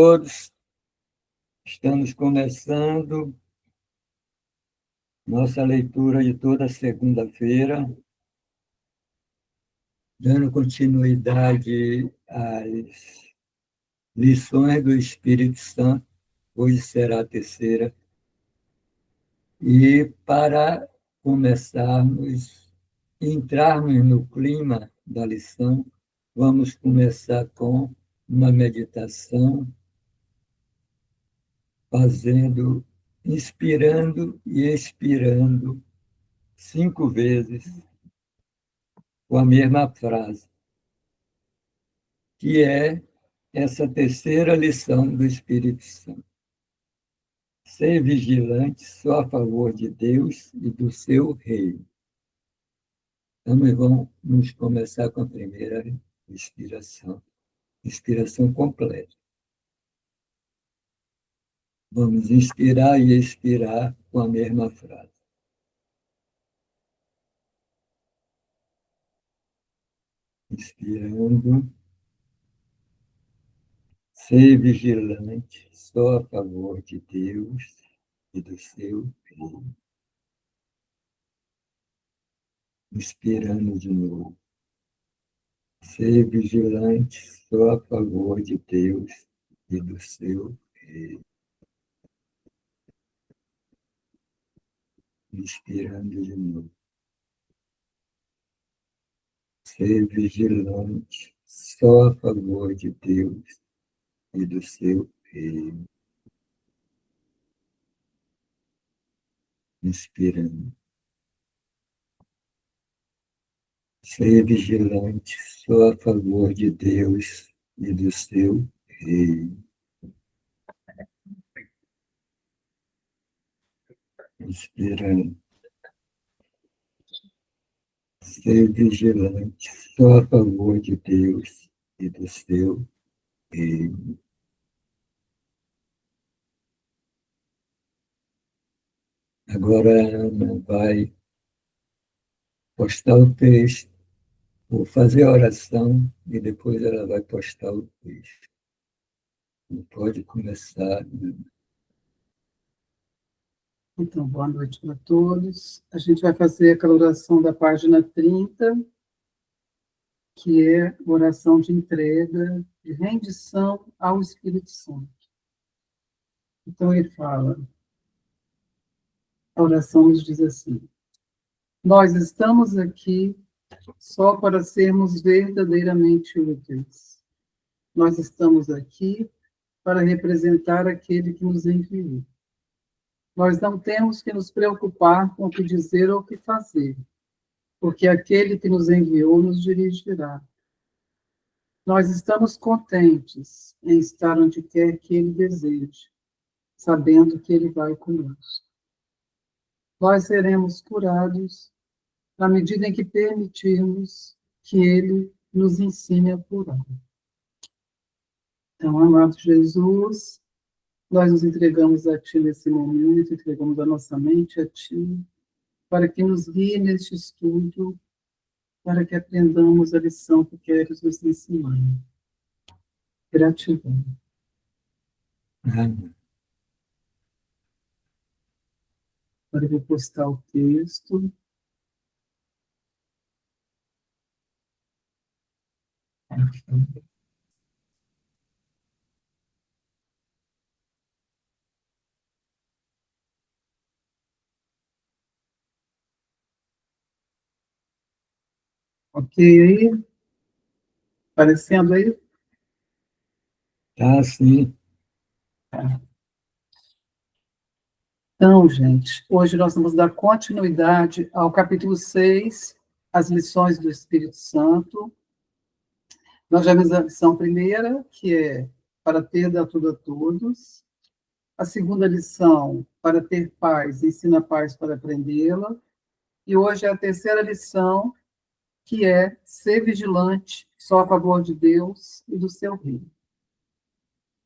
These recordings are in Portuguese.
todos. Estamos começando nossa leitura de toda segunda-feira, dando continuidade às lições do Espírito Santo. Hoje será a terceira. E para entrarmos no clima da lição, vamos começar com uma meditação, inspirando e expirando 5 vezes com a mesma frase, que é essa terceira lição do Espírito Santo. Ser vigilante só a favor de Deus e do seu reino. Então, nós vamos começar com a primeira inspiração completa. Vamos inspirar e expirar com a mesma frase. Inspirando, ser vigilante só a favor de Deus e do seu reino. Inspirando de novo. Ser vigilante só a favor de Deus e do seu reino. Inspirando de novo. Ser vigilante só a favor de Deus e do seu reino. Inspirando. Ser vigilante só a favor de Deus e do seu reino. Inspirando. Ser vigilante só a favor de Deus e do seu reino. Agora a Ana vai postar o texto, vou fazer a oração e depois ela vai postar o texto. Não pode começar. Então, boa noite para todos. A gente vai fazer aquela oração da página 30, que é oração de entrega, de rendição ao Espírito Santo. Então, ele fala, a oração nos diz assim: nós estamos aqui só para sermos verdadeiramente úteis. Nós estamos aqui para representar aquele que nos enviou. Nós não temos que nos preocupar com o que dizer ou o que fazer, porque aquele que nos enviou nos dirigirá. Nós estamos contentes em estar onde quer que ele deseje, sabendo que ele vai conosco. Nós seremos curados na medida em que permitirmos que ele nos ensine a curar. Então, amado Jesus, nós nos entregamos a Ti nesse momento, entregamos a nossa mente a Ti, para que nos guie neste estudo, para que aprendamos a lição que queres nos ensinar. Gratidão. Amém. Agora eu vou postar o texto. Ok aí? Aparecendo aí? Tá, sim. Então, gente, hoje nós vamos dar continuidade ao capítulo 6, as lições do Espírito Santo. Nós já vimos a lição primeira, que é para ter dado tudo a todos. A segunda lição, para ter paz, ensina a paz para aprendê-la. E hoje é a terceira lição, que é ser vigilante só a favor de Deus e do seu reino.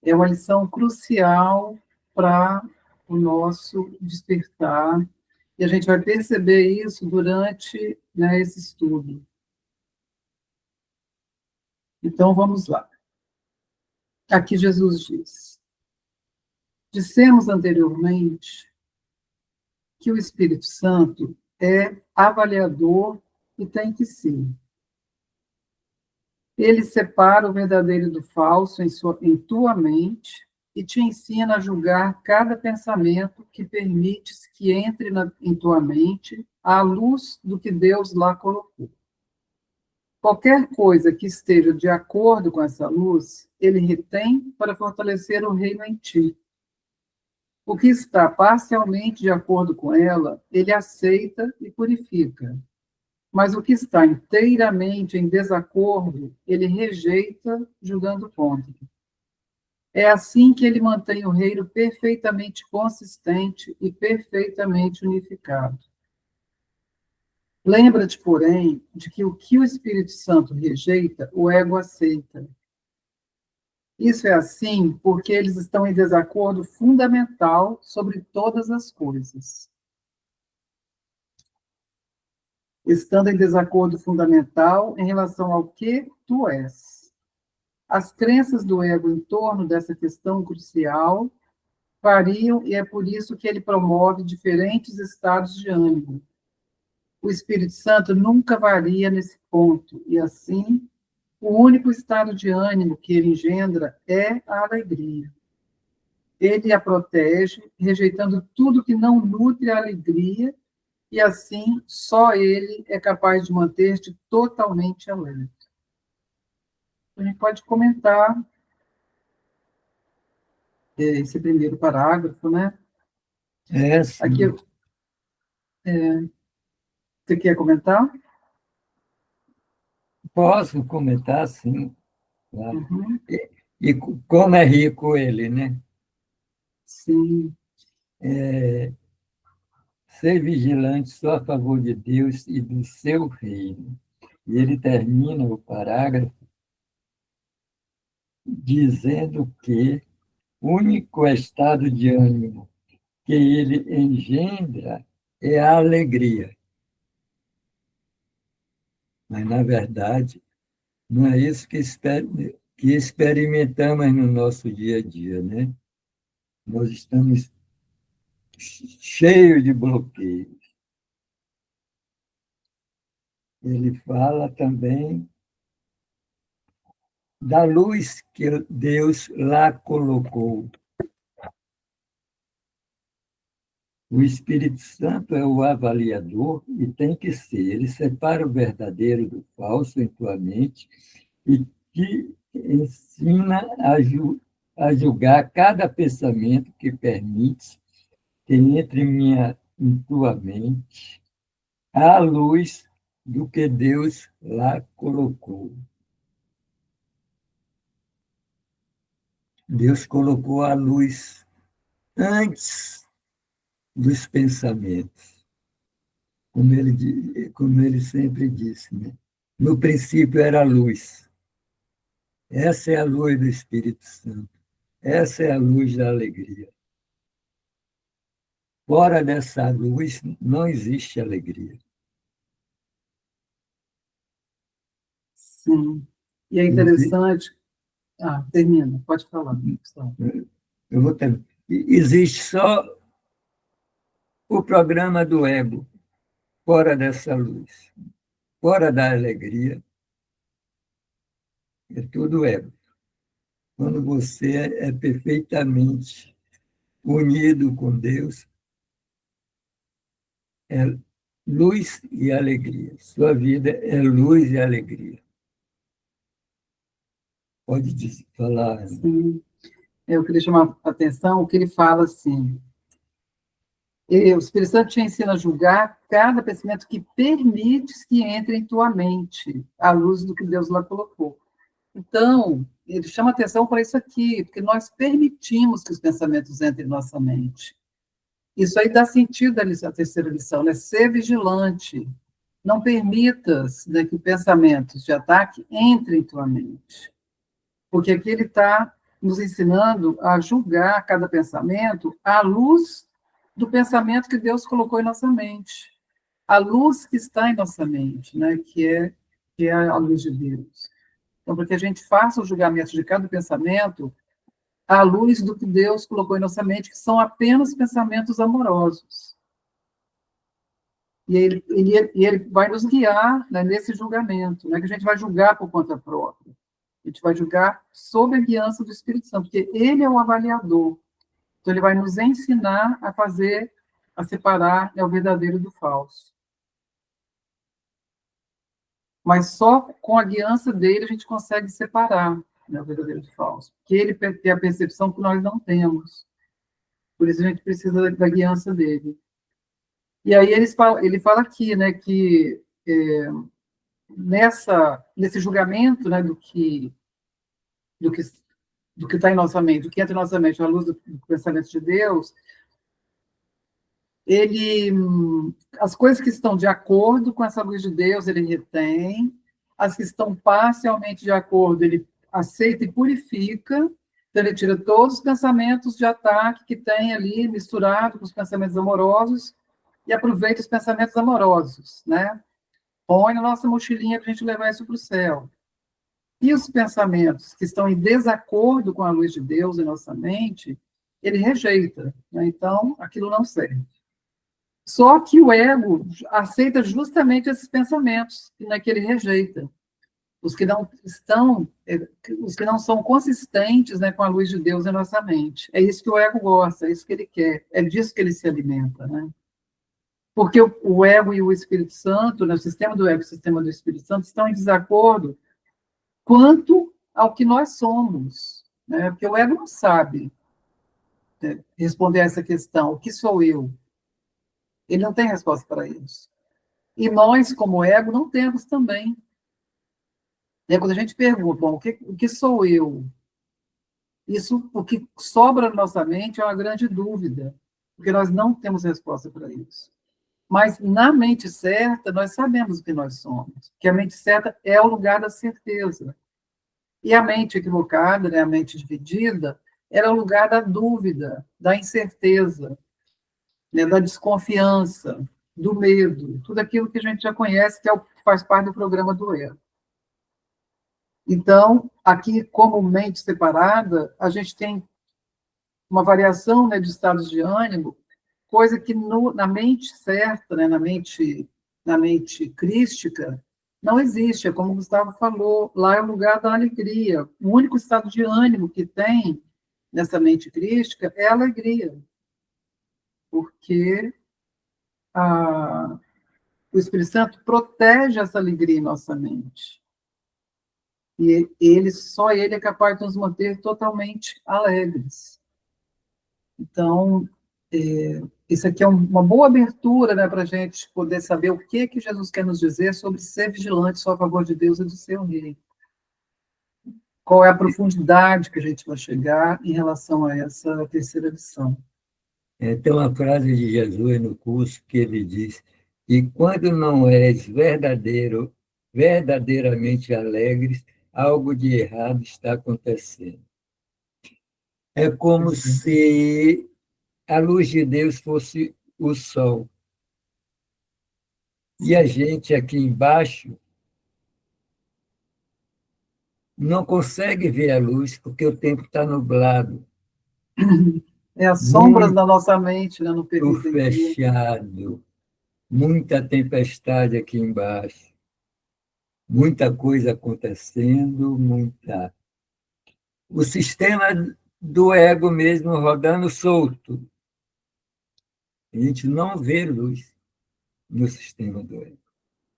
É uma lição crucial para o nosso despertar, e a gente vai perceber isso durante, né, esse estudo. Então, vamos lá. Aqui Jesus diz: Dissemos anteriormente que o Espírito Santo é avaliador e tem que ser. Ele separa o verdadeiro do falso em tua mente e te ensina a julgar cada pensamento que permites que entre em tua mente à luz do que Deus lá colocou. Qualquer coisa que esteja de acordo com essa luz, ele retém para fortalecer o reino em ti. O que está parcialmente de acordo com ela, ele aceita e purifica. Mas o que está inteiramente em desacordo, ele rejeita, julgando contra. É assim que ele mantém o reino perfeitamente consistente e perfeitamente unificado. Lembra-te, porém, de que o Espírito Santo rejeita, o ego aceita. Isso é assim porque eles estão em desacordo fundamental sobre todas as coisas. Estando em desacordo fundamental em relação ao que tu és. As crenças do ego em torno dessa questão crucial variam e é por isso que ele promove diferentes estados de ânimo. O Espírito Santo nunca varia nesse ponto, e assim, o único estado de ânimo que ele engendra é a alegria. Ele a protege, rejeitando tudo que não nutre a alegria, e assim, só ele é capaz de manter-te totalmente alerta. A gente pode comentar esse primeiro parágrafo, né? Sim. Aqui, você quer comentar? Posso comentar, sim. Claro. Uhum. E como é rico ele, né? Sim, Ser vigilante só a favor de Deus e do seu reino. E ele termina o parágrafo dizendo que o único estado de ânimo que ele engendra é a alegria. Mas, na verdade, não é isso que experimentamos no nosso dia a dia, né? Nós estamos cheios de bloqueios. Ele fala também da luz que Deus lá colocou. O Espírito Santo é o avaliador e tem que ser. Ele separa o verdadeiro do falso em tua mente e te ensina a julgar cada pensamento que permite que entre em tua mente à luz do que Deus lá colocou. Deus colocou a luz antes dos pensamentos, como ele sempre disse, né? No princípio era a luz. Essa é a luz do Espírito Santo. Essa é a luz da alegria. Fora dessa luz não existe alegria. sim. E é interessante. Ah, termina, pode falar, Gustavo. Eu vou ter... Existe só o programa do ego, fora dessa luz, fora da alegria, é tudo ego. Quando você é perfeitamente unido com Deus, é luz e alegria. Sua vida é luz e alegria. Pode falar, Ana. Sim. Eu queria chamar a atenção que ele fala assim: o Espírito Santo te ensina a julgar cada pensamento que permites que entre em tua mente, à luz do que Deus lá colocou. Então, ele chama atenção para isso aqui, porque nós permitimos que os pensamentos entrem em nossa mente. Isso aí dá sentido à terceira lição, né? Ser vigilante. Não permitas, né, que pensamentos de ataque entrem em tua mente. Porque aqui ele está nos ensinando a julgar cada pensamento à luz do pensamento que Deus colocou em nossa mente. A luz que está em nossa mente, né, que é a luz de Deus. Então, para que a gente faça o julgamento de cada pensamento, à luz do que Deus colocou em nossa mente, que são apenas pensamentos amorosos. E ele vai nos guiar, né, nesse julgamento, não é que a gente vai julgar por conta própria. A gente vai julgar sob a guiança do Espírito Santo, porque ele é o avaliador. Então, ele vai nos ensinar a fazer, a separar, né, o verdadeiro do falso. Mas só com a guiança dele a gente consegue separar, né, o verdadeiro do falso. Porque ele tem a percepção que nós não temos. Por isso a gente precisa da guiança dele. E aí ele fala aqui, né, que nesse julgamento, né, do que está em nossa mente, do que entra em nossa mente, à luz do pensamento de Deus, as coisas que estão de acordo com essa luz de Deus, ele retém, as que estão parcialmente de acordo, ele aceita e purifica, então ele tira todos os pensamentos de ataque que tem ali, misturado com os pensamentos amorosos, e aproveita os pensamentos amorosos, né? Põe na nossa mochilinha para a gente levar isso para o céu. E os pensamentos que estão em desacordo com a luz de Deus em nossa mente, ele rejeita, né? Então, aquilo não serve. Só que o ego aceita justamente esses pensamentos que ele rejeita. Os que não são consistentes, né, com a luz de Deus em nossa mente. É isso que o ego gosta, é isso que ele quer, é disso que ele se alimenta, né? Porque o ego e o Espírito Santo, né, o sistema do ego e o sistema do Espírito Santo estão em desacordo quanto ao que nós somos, né? Porque o ego não sabe, né, responder a essa questão, o que sou eu? Ele não tem resposta para isso. E nós, como ego, não temos também. Né? Quando a gente pergunta, bom, o que sou eu? Isso, o que sobra na nossa mente é uma grande dúvida, porque nós não temos resposta para isso. Mas na mente certa, nós sabemos o que nós somos, que a mente certa é o lugar da certeza. E a mente equivocada, né, a mente dividida, era o lugar da dúvida, da incerteza, né, da desconfiança, do medo, tudo aquilo que a gente já conhece, que faz parte do programa do ego. Então, aqui, como mente separada, a gente tem uma variação, né, de estados de ânimo, coisa que na mente certa, né, na mente crística, não existe. É como o Gustavo falou, lá é o lugar da alegria. O único estado de ânimo que tem nessa mente crística é a alegria, porque o Espírito Santo protege essa alegria em nossa mente. E só ele é capaz de nos manter totalmente alegres. Então, isso aqui é uma boa abertura, né, para a gente poder saber o que Jesus quer nos dizer sobre ser vigilante só a favor de Deus e do seu reino. Qual é a profundidade que a gente vai chegar em relação a essa terceira lição. Tem uma frase de Jesus no curso que ele diz: e quando não és verdadeiramente alegres, algo de errado está acontecendo. É como se a luz de Deus fosse o sol. E a gente aqui embaixo não consegue ver a luz porque o tempo está nublado. É as sombras da nossa mente, né, não permitem ver. Fechado, muita tempestade aqui embaixo, muita coisa acontecendo, o sistema do ego mesmo rodando solto. A gente não vê luz no sistema do ego.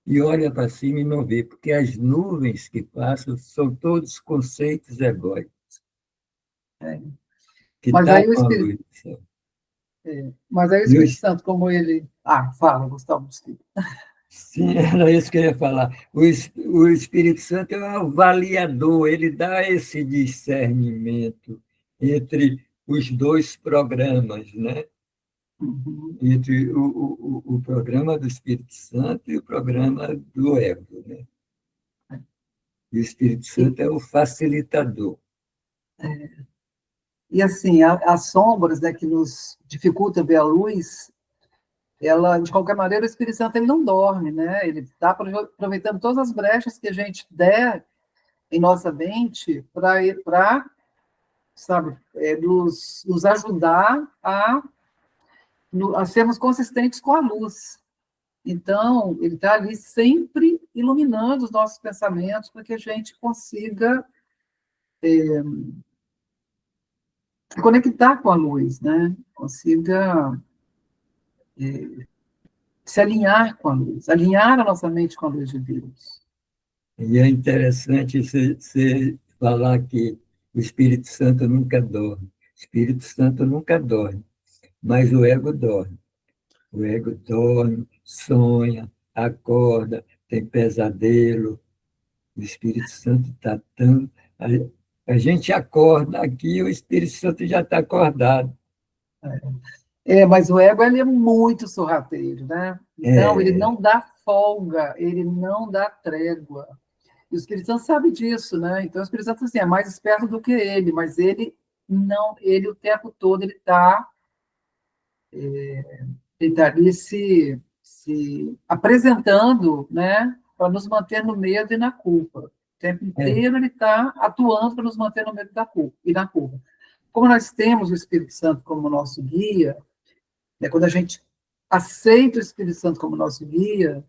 E olha para cima e não vê, porque as nuvens que passam são todos conceitos egóicos. Que Mas aí o Espírito, mas aí o Espírito Santo, como ele... fala, Gustavo, desculpa. Sim, era isso que eu ia falar. O Espírito Santo é um avaliador, ele dá esse discernimento entre os dois programas, né? Uhum. Entre o programa do Espírito Santo e o programa do ego, né? E o Espírito Santo é o facilitador. E assim, as sombras, né, que nos dificultam ver a luz, ela, de qualquer maneira, o Espírito Santo ele não dorme, né? Ele está aproveitando todas as brechas que a gente der em nossa mente para sabe, nos ajudar a sermos consistentes com a luz. Então, ele está ali sempre iluminando os nossos pensamentos para que a gente consiga se conectar com a luz, né? Consiga se alinhar com a luz, alinhar a nossa mente com a luz de Deus. E é interessante você falar que o Espírito Santo nunca dorme. O Espírito Santo nunca dorme, mas o ego dorme. O ego dorme, sonha, acorda, tem pesadelo. O Espírito Santo está tão. A gente acorda aqui e o Espírito Santo já está acordado. Mas o ego ele é muito sorrateiro, né? Então, ele não dá folga, ele não dá trégua. E o Espírito Santo sabe disso, né? Então, o Espírito Santo assim, é mais esperto do que ele, mas ele não, ele o tempo todo ele está ali se apresentando, né? Para nos manter no medo e na culpa. O tempo inteiro ele está atuando para nos manter no medo e na culpa. Como nós temos o Espírito Santo como nosso guia, né, quando a gente aceita o Espírito Santo como nosso guia,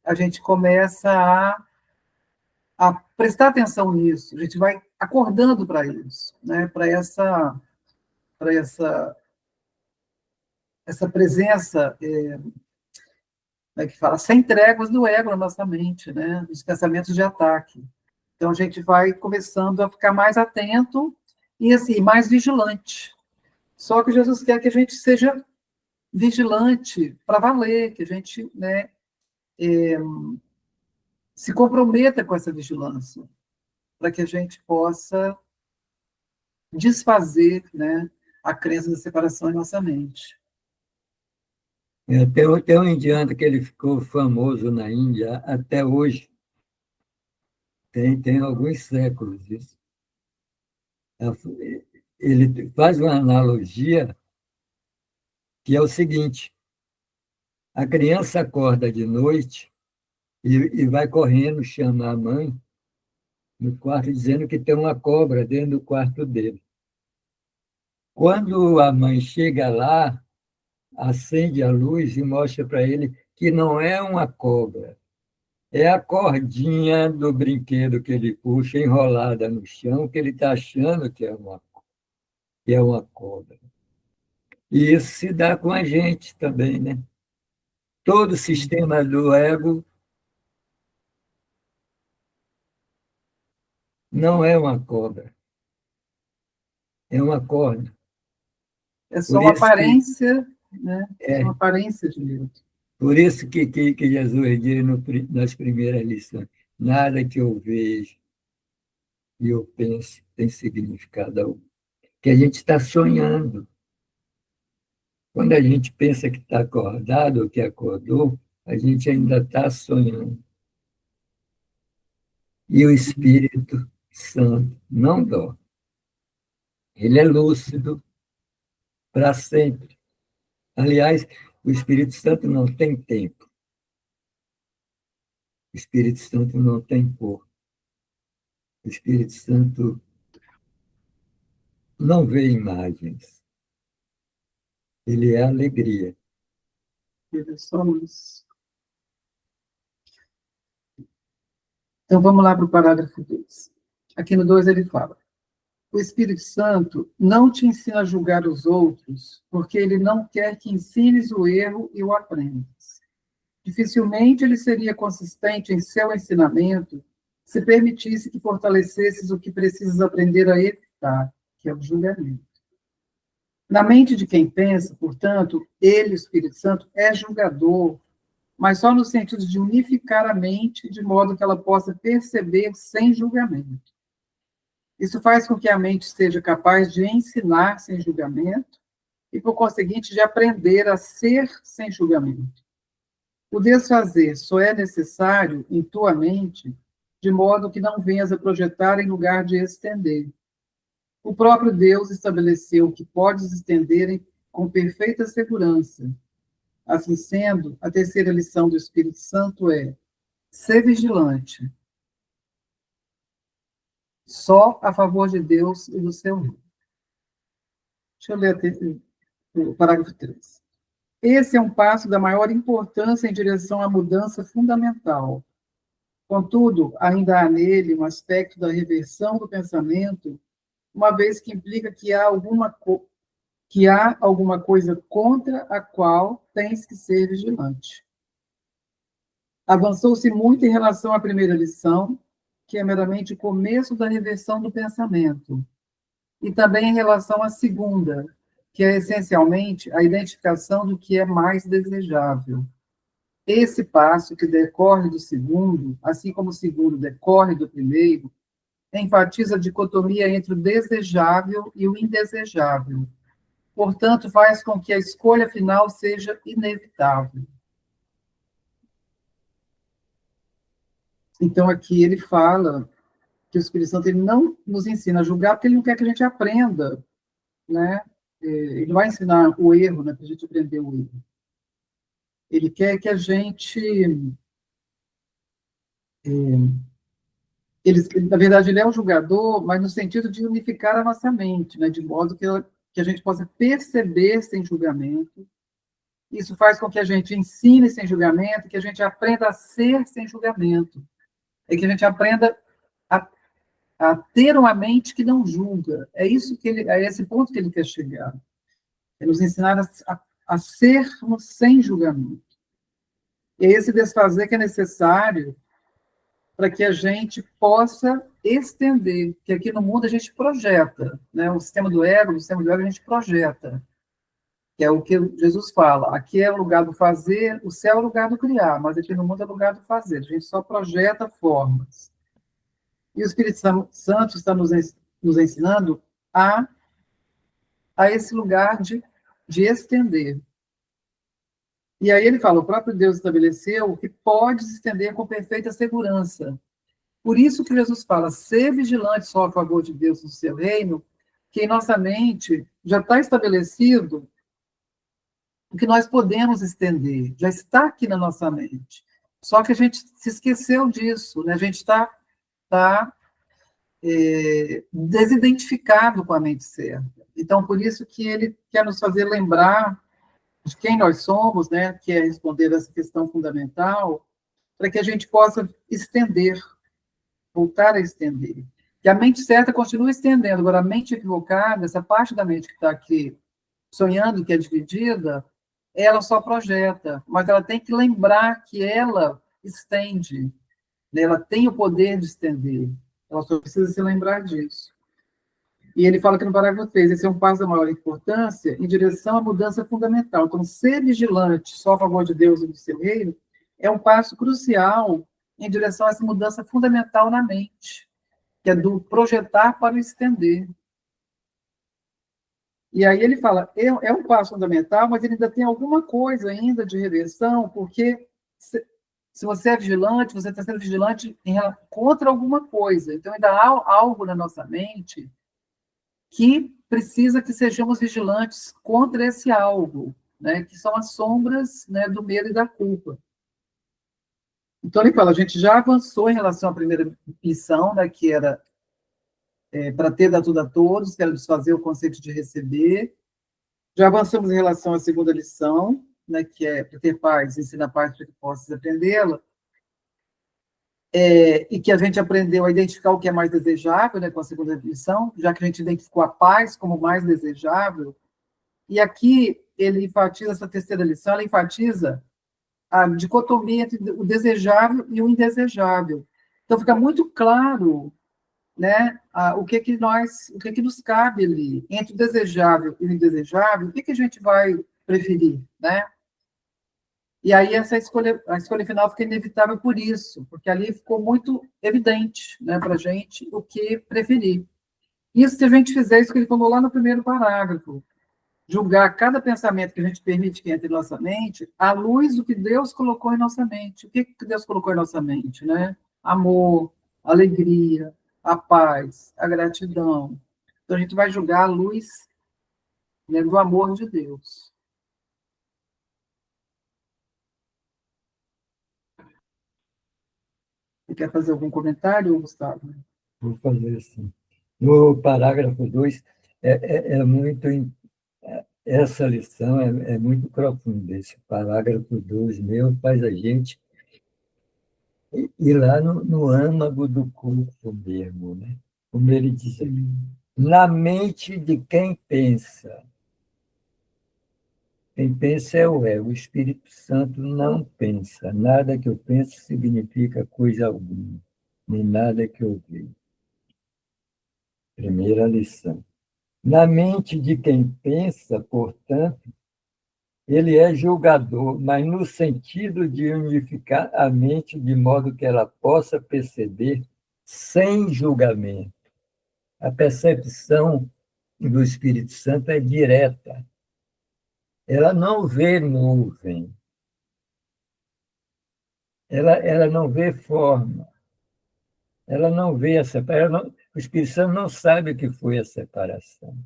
a gente começa a prestar atenção nisso, a gente vai acordando para isso, né, para essa presença, como é que fala, sem tréguas do ego na nossa mente, né, dos pensamentos de ataque. Então, a gente vai começando a ficar mais atento e, assim, mais vigilante. Só que Jesus quer que a gente seja vigilante para valer, que a gente, né, se comprometa com essa vigilância, para que a gente possa desfazer, né, a crença da separação em nossa mente. Tem um indiano que ele ficou famoso na Índia até hoje. Tem alguns séculos isso. Ele faz uma analogia que é o seguinte: a criança acorda de noite e vai correndo chamar a mãe no quarto, dizendo que tem uma cobra dentro do quarto dele. Quando a mãe chega lá, acende a luz e mostra para ele que não é uma cobra, é a cordinha do brinquedo que ele puxa enrolada no chão, que ele está achando que é uma cobra. E isso se dá com a gente também, né? Todo o sistema do ego não é uma cobra, é uma corda. É só Por uma isso que, aparência, né? É uma aparência de Deus. por isso que Jesus diz nas primeiras lições: nada que eu vejo e eu penso tem significado algum. Que a gente está sonhando. Quando a gente pensa que está acordado ou que acordou, a gente ainda está sonhando. E o Espírito Santo não dorme. Ele é lúcido para sempre. Aliás, o Espírito Santo não tem tempo. O Espírito Santo não tem cor. O Espírito Santo não vê imagens. Ele é alegria. Somos. Então, vamos lá para o parágrafo 2. Aqui no 2 ele fala: o Espírito Santo não te ensina a julgar os outros, porque ele não quer que ensines o erro e o aprendas. Dificilmente ele seria consistente em seu ensinamento se permitisse que fortalecesses o que precisas aprender a evitar, que é o julgamento. Na mente de quem pensa, portanto, ele, o Espírito Santo, é julgador, mas só no sentido de unificar a mente de modo que ela possa perceber sem julgamento. Isso faz com que a mente seja capaz de ensinar sem julgamento e, por conseguinte, de aprender a ser sem julgamento. O desfazer só é necessário em tua mente, de modo que não venhas a projetar em lugar de estender. O próprio Deus estabeleceu que podes estender com perfeita segurança. Assim sendo, a terceira lição do Espírito Santo é: ser vigilante, só a favor de Deus e do seu reino. Deixa eu ler o parágrafo 3. Esse é um passo da maior importância em direção à mudança fundamental. Contudo, ainda há nele um aspecto da reversão do pensamento, uma vez que implica que há alguma coisa contra a qual tens que ser vigilante. Avançou-se muito em relação à primeira lição, que é meramente o começo da reversão do pensamento, e também em relação à segunda, que é essencialmente a identificação do que é mais desejável. Esse passo, que decorre do segundo, assim como o segundo decorre do primeiro, enfatiza a dicotomia entre o desejável e o indesejável. Portanto, faz com que a escolha final seja inevitável. Então, aqui ele fala que o Espírito Santo ele não nos ensina a julgar, porque ele não quer que a gente aprenda, né? Ele não vai ensinar o erro, né, para a gente aprender o erro. Ele quer que a gente... na verdade, ele é um julgador, mas no sentido de unificar a nossa mente, né, de modo que a gente possa perceber sem julgamento. Isso faz com que a gente ensine sem julgamento, que a gente aprenda a ser sem julgamento. É que a gente aprenda a ter uma mente que não julga. É esse ponto que ele quer chegar. É nos ensinar a sermos sem julgamento. É esse desfazer que é necessário para que a gente possa estender, que aqui no mundo a gente projeta, né? O sistema do ego a gente projeta, que é o que Jesus fala, aqui é o lugar do fazer, o céu é o lugar do criar, mas aqui no mundo é o lugar do fazer, a gente só projeta formas. E o Espírito Santo está nos ensinando a esse lugar de estender. E aí ele fala, o próprio Deus estabeleceu que pode se estender com perfeita segurança. Por isso que Jesus fala, ser vigilante só a favor de Deus no seu reino, que em nossa mente já está estabelecido o que nós podemos estender, já está aqui na nossa mente. Só que a gente se esqueceu disso, né? A gente está desidentificado com a mente certa. Então, por isso que ele quer nos fazer lembrar de quem nós somos, né? Que é responder essa questão fundamental, para que a gente possa estender, voltar a estender. Que a mente certa continua estendendo, agora a mente equivocada, essa parte da mente que está aqui sonhando, que é dividida, ela só projeta, mas ela tem que lembrar que ela estende, né? Ela tem o poder de estender, ela só precisa se lembrar disso. E ele fala que no parágrafo 3, esse é um passo da maior importância em direção à mudança fundamental. Então, ser vigilante só a favor de Deus e do seu reino é um passo crucial em direção a essa mudança fundamental na mente, que é do projetar para o estender. E aí ele fala, é um passo fundamental, mas ele ainda tem alguma coisa ainda de reversão, porque se você é vigilante, você está sendo vigilante contra alguma coisa. Então, ainda há algo na nossa mente que precisa que sejamos vigilantes contra esse algo, né, que são as sombras, né, do medo e da culpa. Então, ele fala, a gente já avançou em relação à primeira lição, né, que era para ter dado tudo a todos, que era desfazer o conceito de receber. Já avançamos em relação à segunda lição, né, que é para ter paz, ensina a paz para que possas aprendê-la, e que a gente aprendeu a identificar o que é mais desejável, né, com a segunda lição, já que a gente identificou a paz como mais desejável. E aqui ele enfatiza, essa terceira lição, ela enfatiza a dicotomia entre o desejável e o indesejável. Então, fica muito claro, né, o que nos cabe ali, entre o desejável e o indesejável, o que a gente vai preferir, né? E aí a escolha final fica inevitável por isso, porque ali ficou muito evidente, né, para a gente o que preferir. Isso, se a gente fizer isso que ele falou lá no primeiro parágrafo, julgar cada pensamento que a gente permite que entre em nossa mente, à luz do que Deus colocou em nossa mente. O que Deus colocou em nossa mente, né? Amor, alegria, a paz, a gratidão. Então, a gente vai julgar à luz, né, do amor de Deus. Você quer fazer algum comentário, Gustavo? Vou fazer assim. No parágrafo 2, é muito essa lição é muito profunda. Esse parágrafo 2 meu faz a gente ir lá no âmago do corpo mesmo, né? Como ele diz aqui, na mente de quem pensa. Quem pensa é o ego. O Espírito Santo não pensa. Nada que eu pense significa coisa alguma, nem nada que eu vejo. Primeira lição. Na mente de quem pensa, portanto, ele é julgador, mas no sentido de unificar a mente de modo que ela possa perceber sem julgamento. A percepção do Espírito Santo é direta. Ela não vê nuvem, ela não vê forma, ela não vê a separação. O Espírito Santo não sabe o que foi a separação.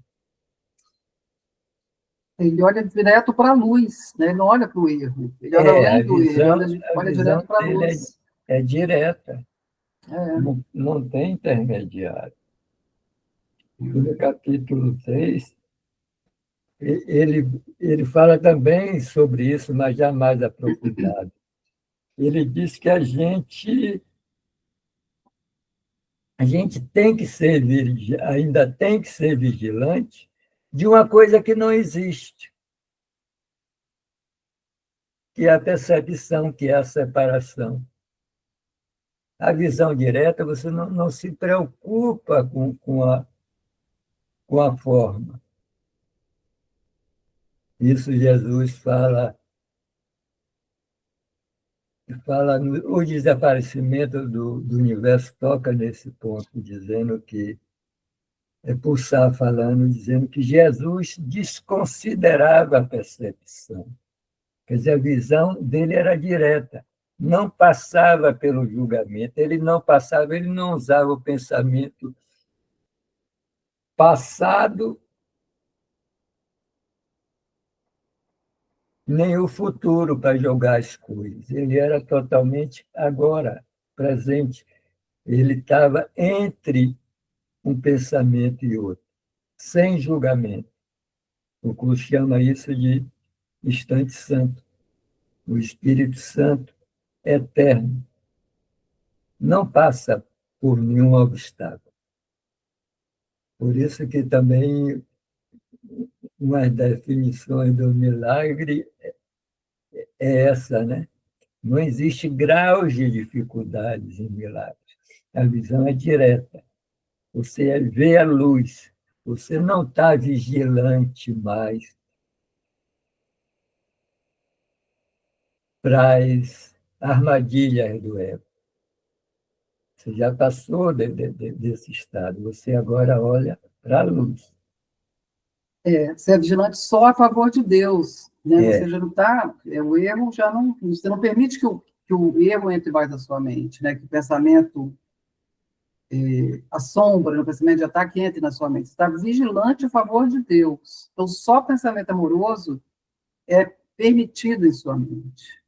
Ele olha direto para a luz, né? Ele não olha para o erro. Ele olha além do erro, ele olha direto para a luz. É direta. Não tem intermediário. No capítulo 3, ele fala também sobre isso, mas já mais aprofundado. Ele diz que a gente tem que ser, ainda tem que ser vigilante de uma coisa que não existe, que é a percepção, que é a separação. A visão direta, você não se preocupa com a forma. Isso Jesus fala o desaparecimento do universo toca nesse ponto, dizendo que, Pulsar falando, dizendo que Jesus desconsiderava a percepção. Quer dizer, a visão dele era direta, não passava pelo julgamento, ele não usava o pensamento passado nem o futuro para jogar as coisas. Ele era totalmente agora, presente. Ele estava entre um pensamento e outro, sem julgamento. O curso chama isso de instante santo. O Espírito Santo eterno não passa por nenhum obstáculo. Por isso que também uma das definições do milagre é essa, né? Não existe graus de dificuldades em milagres. A visão é direta. Você vê a luz. Você não está vigilante mais para as armadilhas do ego. Você já passou desse estado. Você agora olha para a luz. Você é vigilante só a favor de Deus, né? Você já não está... o erro já não... Você não permite que o erro entre mais na sua mente, né? Que o pensamento... a sombra, o pensamento de ataque entre na sua mente. Você está vigilante a favor de Deus. Então, só pensamento amoroso é permitido em sua mente.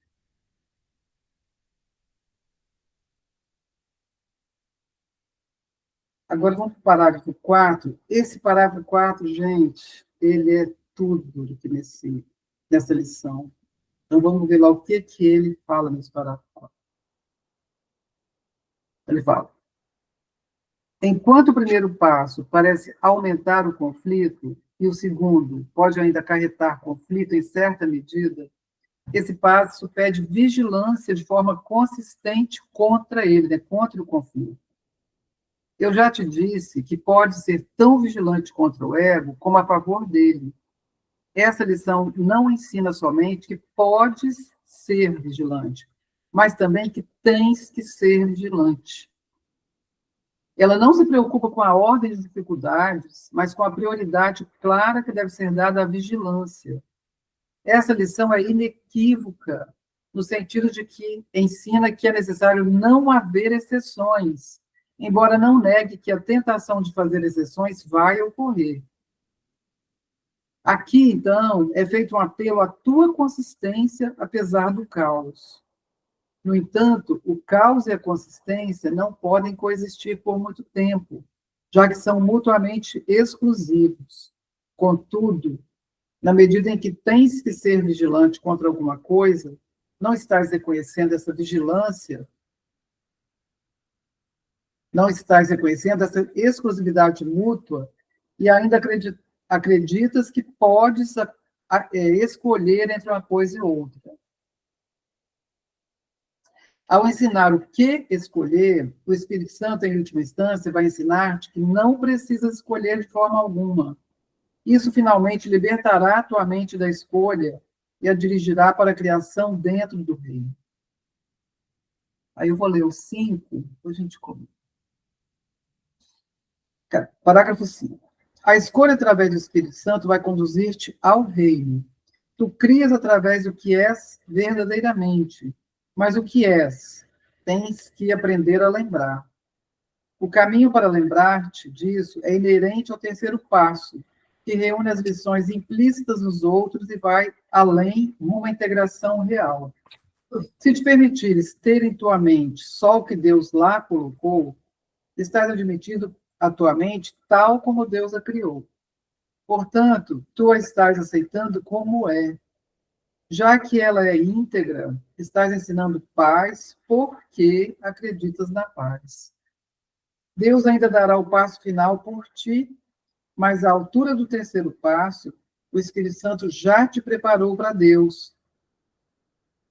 Agora, vamos para o parágrafo 4. Esse parágrafo 4, gente, ele é tudo aqui nessa lição. Então, vamos ver lá o que ele fala nesse parágrafo 4. Ele fala: enquanto o primeiro passo parece aumentar o conflito, e o segundo pode ainda acarretar conflito em certa medida, esse passo pede vigilância de forma consistente contra ele, né, contra o conflito. Eu já te disse que pode ser tão vigilante contra o ego como a favor dele. Essa lição não ensina somente que podes ser vigilante, mas também que tens que ser vigilante. Ela não se preocupa com a ordem de dificuldades, mas com a prioridade clara que deve ser dada à vigilância. Essa lição é inequívoca, no sentido de que ensina que é necessário não haver exceções, embora não negue que a tentação de fazer exceções vai ocorrer. Aqui, então, é feito um apelo à tua consistência, apesar do caos. No entanto, o caos e a consistência não podem coexistir por muito tempo, já que são mutuamente exclusivos. Contudo, Na medida em que tens que ser vigilante contra alguma coisa, não estás reconhecendo essa vigilância, não estás reconhecendo essa exclusividade mútua e ainda acreditas que podes escolher entre uma coisa e outra. Ao ensinar o que escolher, o Espírito Santo, em última instância, vai ensinar-te que não precisas escolher de forma alguma. Isso, finalmente, libertará a tua mente da escolha e a dirigirá para a criação dentro do reino. Aí eu vou ler o 5, depois a gente comenta. Parágrafo 5. A escolha através do Espírito Santo vai conduzir-te ao reino. Tu crias através do que és verdadeiramente, mas o que és, tens que aprender a lembrar. O caminho para lembrar-te disso é inerente ao terceiro passo, que reúne as lições implícitas nos outros e vai além rumo à integração real. Se te permitires ter em tua mente só o que Deus lá colocou, estás admitindo a tua mente tal como Deus a criou. Portanto, tu a estás aceitando como é. Já que ela é íntegra, estás ensinando paz porque acreditas na paz. Deus ainda dará o passo final por ti, mas à altura do terceiro passo, o Espírito Santo já te preparou para Deus.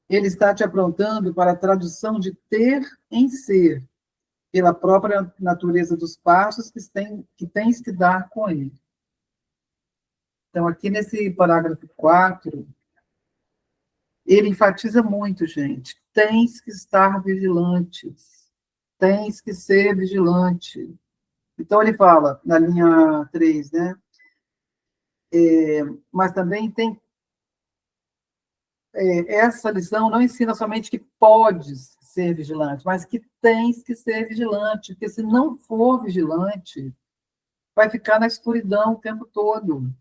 Ele está te aprontando para a tradução de ter em ser, pela própria natureza dos passos que tens que dar com ele. Então, aqui nesse parágrafo 4, ele enfatiza muito, gente. Tens que estar vigilantes. Tens que ser vigilante. Então, ele fala, na linha 3, né? Mas também tem... essa lição não ensina somente que podes ser vigilante, mas que tens que ser vigilante, porque se não for vigilante, vai ficar na escuridão o tempo todo.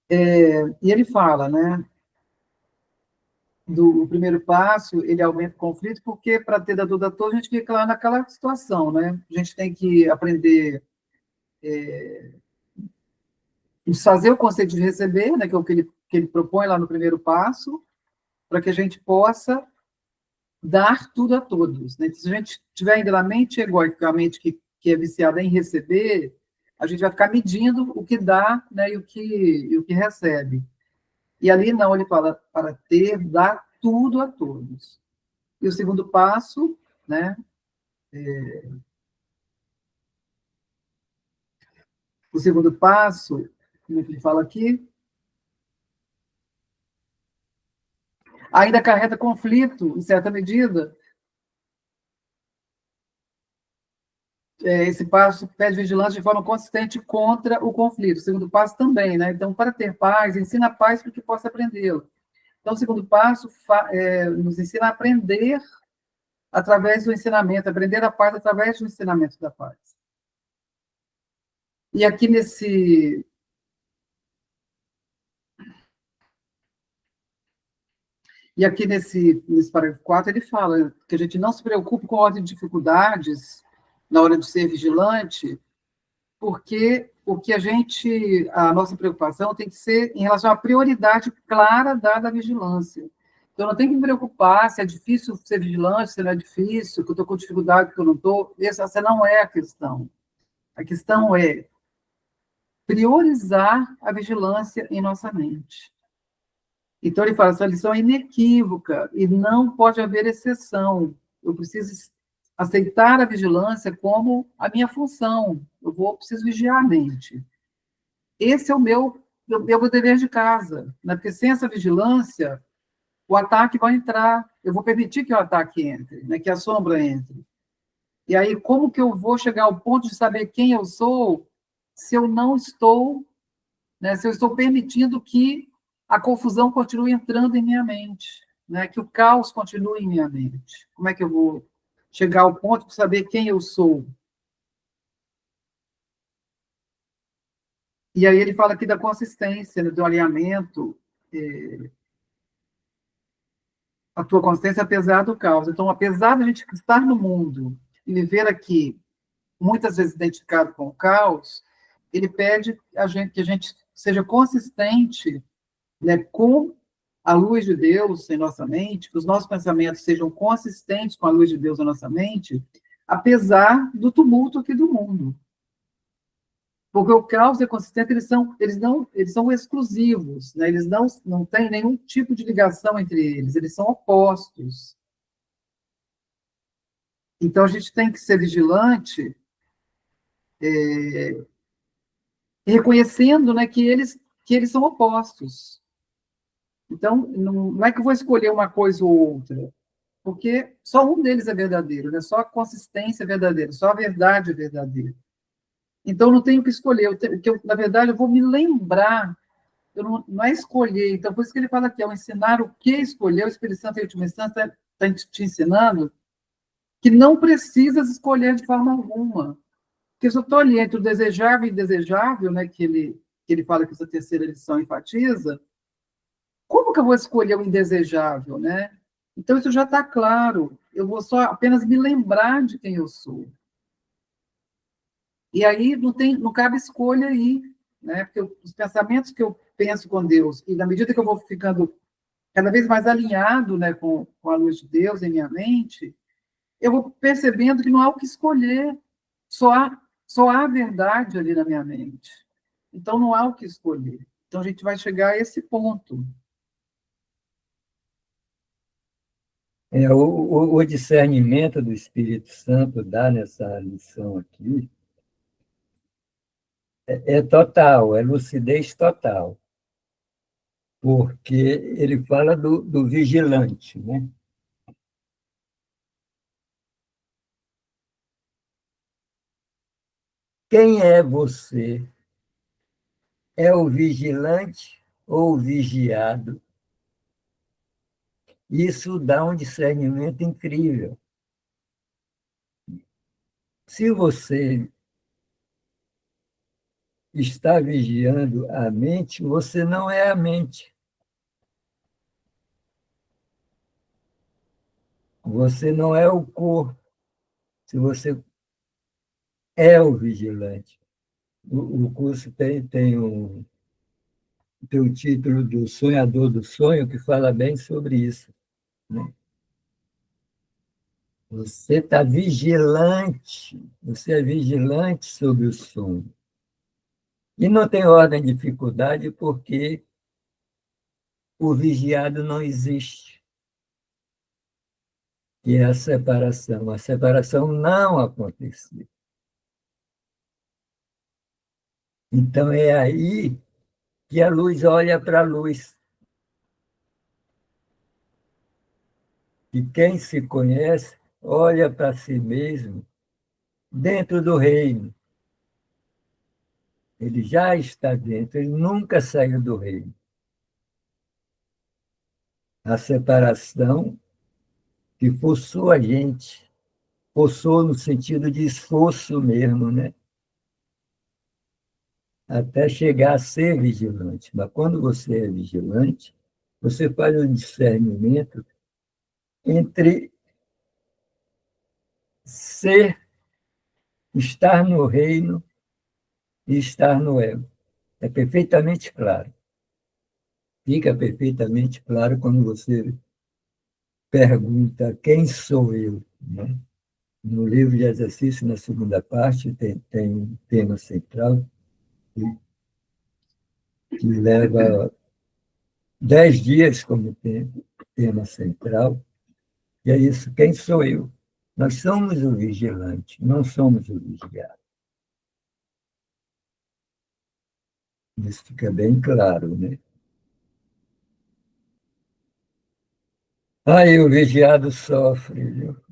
E ele fala, né? O primeiro passo, ele aumenta o conflito, porque para ter da dúvida toda, a gente fica lá naquela situação, né? A gente tem que aprender fazer o conceito de receber, né, que é o que ele propõe lá no primeiro passo, para que a gente possa dar tudo a todos. Né? Se a gente tiver ainda na mente egóica, a mente que é viciada em receber, a gente vai ficar medindo o que dá, né, e o que recebe. E ali não, ele fala para ter, dar tudo a todos. E o segundo passo, né, o segundo passo, como é que ele fala aqui? Ainda acarreta conflito, em certa medida. Esse passo pede vigilância de forma consistente contra o conflito. O segundo passo também, né? Então, para ter paz, ensina a paz para que possa aprendê-la. Então, o segundo passo nos ensina a aprender através do ensinamento, aprender a paz através do ensinamento da paz. E aqui nesse parágrafo 4, ele fala que a gente não se preocupe com a ordem de dificuldades na hora de ser vigilante, porque a nossa preocupação tem que ser em relação à prioridade clara dada à vigilância. Então, não tem que me preocupar se é difícil ser vigilante, se não é difícil, que eu estou com dificuldade, que eu não estou. Essa não é a questão. A questão é priorizar a vigilância em nossa mente. Então, ele fala, essa lição é inequívoca e não pode haver exceção. Eu preciso aceitar a vigilância como a minha função. Preciso vigiar a mente. Esse é o meu dever de casa, né? Porque sem essa vigilância, o ataque vai entrar. Eu vou permitir que o ataque entre, né? Que a sombra entre. E aí, como que eu vou chegar ao ponto de saber quem eu sou se eu não estou, né? Se eu estou permitindo que a confusão continue entrando em minha mente, né? Que o caos continue em minha mente? Como é que eu vou chegar ao ponto de saber quem eu sou? E aí ele fala aqui da consistência, né, do alinhamento, a tua consistência apesar do caos. Então, apesar de a gente estar no mundo e viver aqui, muitas vezes identificado com o caos, ele pede que a gente seja consistente, né, com a luz de Deus em nossa mente, que os nossos pensamentos sejam consistentes com a luz de Deus em nossa mente, apesar do tumulto aqui do mundo. Porque o caos e a consistência, eles são exclusivos, né? Eles não têm nenhum tipo de ligação entre eles são opostos. Então, a gente tem que ser vigilante, reconhecendo, né, que eles são opostos. Então, não é que eu vou escolher uma coisa ou outra, porque só um deles é verdadeiro, né? Só a consistência é verdadeira, só a verdade é verdadeira. Então, não tenho que escolher, na verdade, eu vou me lembrar, não é escolher, então, por isso que ele fala aqui, ao ensinar o que escolher, o Espírito Santo, em última instância, está te ensinando que não precisas escolher de forma alguma, porque se eu estou ali entre o desejável e indesejável, né, que ele fala que essa terceira lição enfatiza, como que eu vou escolher o indesejável, né? Então, isso já está claro, eu vou só apenas me lembrar de quem eu sou. E aí não cabe escolha aí, né? Porque os pensamentos que eu penso com Deus, e na medida que eu vou ficando cada vez mais alinhado, né, com a luz de Deus em minha mente, eu vou percebendo que não há o que escolher, só há verdade ali na minha mente. Então não há o que escolher. Então a gente vai chegar a esse ponto. O discernimento do Espírito Santo dá nessa lição aqui é total, é lucidez total, porque ele fala do vigilante, né? Quem é você? É o vigilante ou o vigiado? Isso dá um discernimento incrível. Se você está vigiando a mente, você não é a mente. Você não é o corpo. Se você é o vigilante. O curso tem o título do Sonhador do Sonho, que fala bem sobre isso. Né? Você está vigilante, você é vigilante sobre o sonho. E não tem ordem de dificuldade porque o vigiado não existe. E é a separação. A separação não aconteceu. Então é aí que a luz olha para a luz. E quem se conhece olha para si mesmo dentro do reino. Ele já está dentro, ele nunca saiu do reino. A separação que forçou a gente, forçou no sentido de esforço mesmo, né? Até chegar a ser vigilante. Mas quando você é vigilante, você faz um discernimento entre ser, estar no reino e estar no ego. É perfeitamente claro. Fica perfeitamente claro quando você pergunta quem sou eu, né? No livro de exercício, na segunda parte, tem um tema central que leva 10 dias como tema central, e é isso, quem sou eu? Nós somos o vigilante, não somos o vigiado. Isso fica bem claro, né? Aí o vigiado sofre, viu?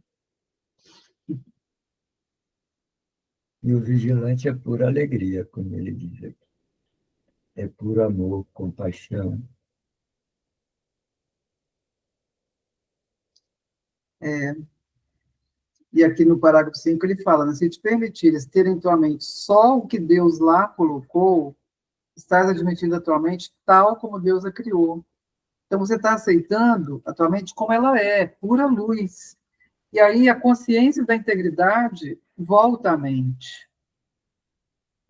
E o vigilante é pura alegria, como ele diz aqui. É puro amor, compaixão. E aqui no parágrafo 5 ele fala, né, se te permitires ter em tua mente só o que Deus lá colocou, estás admitindo a tua mente tal como Deus a criou. Então você está aceitando a tua mente como ela é, pura luz. E aí a consciência da integridade volta à mente.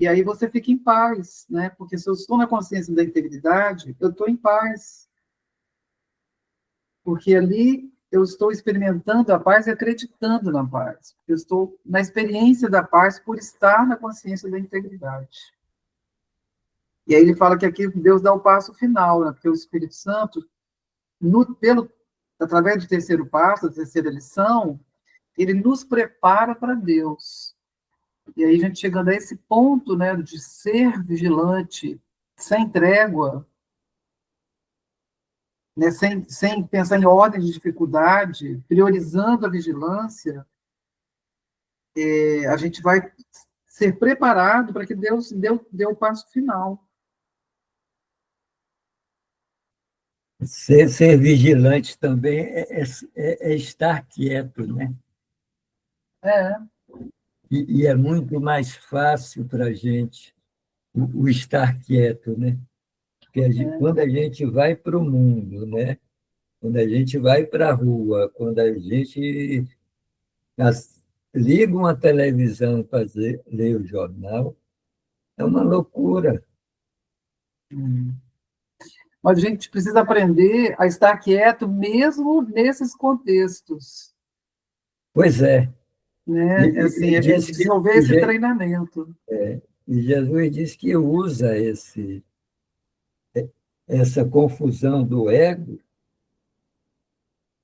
E aí você fica em paz, né? Porque se eu estou na consciência da integridade, eu estou em paz. Porque ali eu estou experimentando a paz e acreditando na paz. Eu estou na experiência da paz por estar na consciência da integridade. E aí ele fala que aqui Deus dá o passo final, né? Porque o Espírito Santo, através do terceiro passo, da terceira lição, ele nos prepara para Deus. E aí a gente chegando a esse ponto, né, de ser vigilante, sem trégua, né, sem pensar em ordem de dificuldade, priorizando a vigilância, a gente vai ser preparado para que Deus dê o passo final. Ser vigilante também é estar quieto, né? É, E é muito mais fácil para a gente o estar quieto, né? Porque quando a gente vai para o mundo, né? Quando a gente vai para a rua, quando a gente liga uma televisão para ler o jornal, é uma loucura. mas a gente precisa aprender a estar quieto mesmo nesses contextos, Pois é. né? Assim, é Diz que, desenvolver esse treinamento. e Jesus diz que usa essa confusão do ego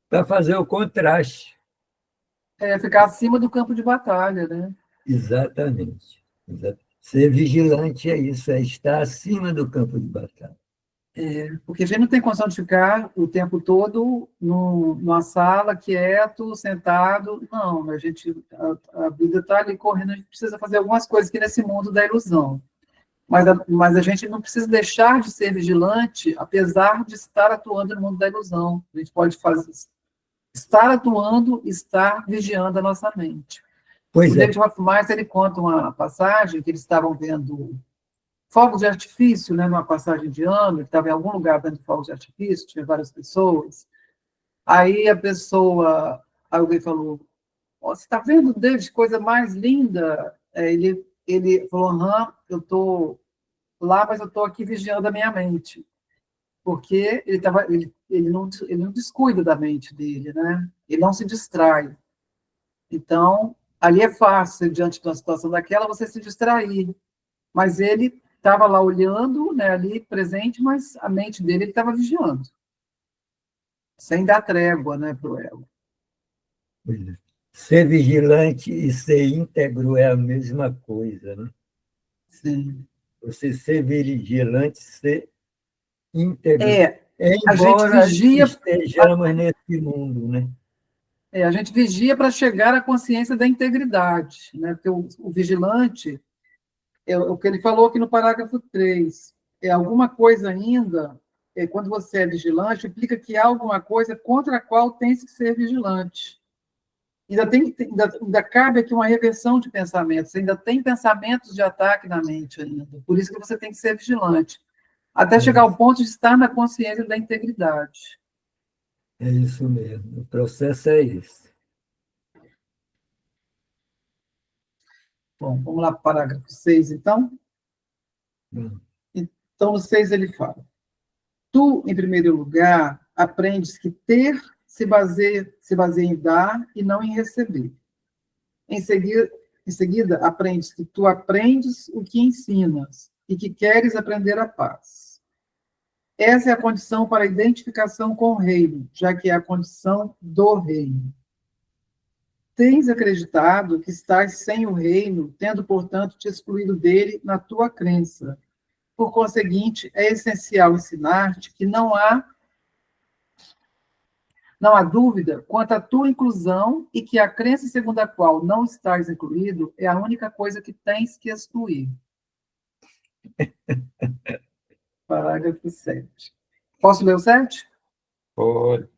para fazer o contraste. É ficar acima do campo de batalha, né? Exatamente. Ser vigilante é isso, é estar acima do campo de batalha. Porque a gente não tem condição de ficar o tempo todo numa sala, quieto, sentado. Não, a vida está ali correndo, a gente precisa fazer algumas coisas aqui nesse mundo da ilusão. Mas a gente não precisa deixar de ser vigilante, apesar de estar atuando no mundo da ilusão. A gente pode estar atuando, estar vigiando a nossa mente. O Pois é. David Hoffmeister, ele conta uma passagem que eles estavam vendo fogos de artifício, né, numa passagem de ano, ele estava em algum lugar vendo fogos de artifício, tinha várias pessoas. Aí alguém falou, oh, você está vendo, David, coisa mais linda? Ele falou, aham, eu estou lá, mas eu estou aqui vigiando a minha mente. Porque ele não descuida da mente dele, né? Ele não se distrai. Então, ali é fácil, diante de uma situação daquela, você se distrair. Mas ele estava lá olhando, né, ali presente, mas a mente dele ele estava vigiando, sem dar trégua, né, para o ego. Pois é. Ser vigilante e ser íntegro é a mesma coisa, né? Sim. Você ser vigilante, ser íntegro. É, a gente Embora vigia, estejamos nesse mundo, né? a gente vigia para chegar à consciência da integridade, né? Porque o vigilante, o que ele falou aqui no parágrafo 3, é alguma coisa ainda, quando você é vigilante, implica que há alguma coisa contra a qual tem que ser vigilante. Ainda cabe aqui uma reversão de pensamentos, ainda tem pensamentos de ataque na mente ainda. Por isso que você tem que ser vigilante, até chegar ao ponto de estar na consciência da integridade. É isso mesmo. O processo é esse. Bom, vamos lá para o parágrafo 6, então. Então, no 6 ele fala: tu, em primeiro lugar, aprendes que ter se baseia em dar e não em receber. Em seguida, aprendes que tu aprendes o que ensinas e que queres aprender a paz. Essa é a condição para a identificação com o reino, já que é a condição do reino. Tens acreditado que estás sem o reino, tendo, portanto, te excluído dele na tua crença. Por conseguinte, é essencial ensinar-te que não há dúvida quanto à tua inclusão e que a crença segundo a qual não estás incluído é a única coisa que tens que excluir. Parágrafo 7. Posso ler o 7? Pode.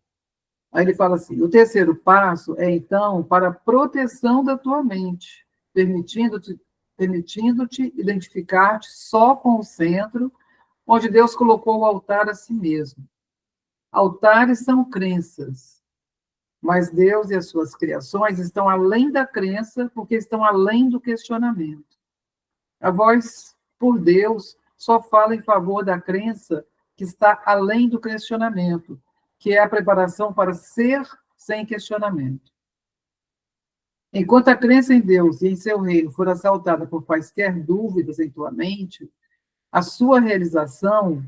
Aí ele fala assim: o terceiro passo é, então, para a proteção da tua mente, permitindo-te identificar-te só com o centro, onde Deus colocou o altar a si mesmo. Altares são crenças, mas Deus e as suas criações estão além da crença, porque estão além do questionamento. A voz, por Deus, só fala em favor da crença que está além do questionamento, que é a preparação para ser sem questionamento. Enquanto a crença em Deus e em seu reino for assaltada por quaisquer dúvidas em tua mente, a sua realização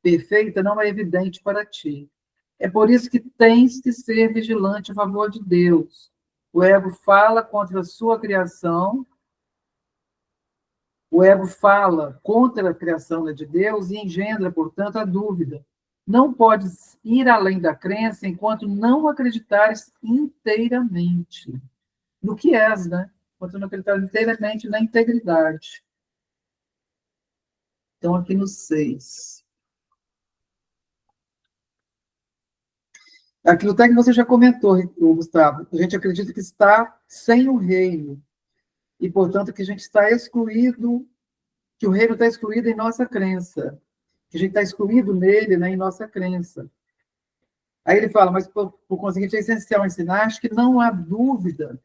perfeita não é evidente para ti. É por isso que tens que ser vigilante a favor de Deus. O ego fala contra a sua criação, o ego fala contra a criação de Deus e engendra, portanto, a dúvida. Não podes ir além da crença enquanto não acreditares inteiramente no que és, né? Enquanto não acreditares inteiramente na integridade. Então, aqui no 6. Aquilo até que você já comentou, Gustavo. A gente acredita que está sem o reino. E, portanto, que a gente está excluído, que o reino está excluído em nossa crença. Que a gente está excluído nele, né, em nossa crença. Aí ele fala, mas, por conseguinte, é essencial ensinar que não há dúvida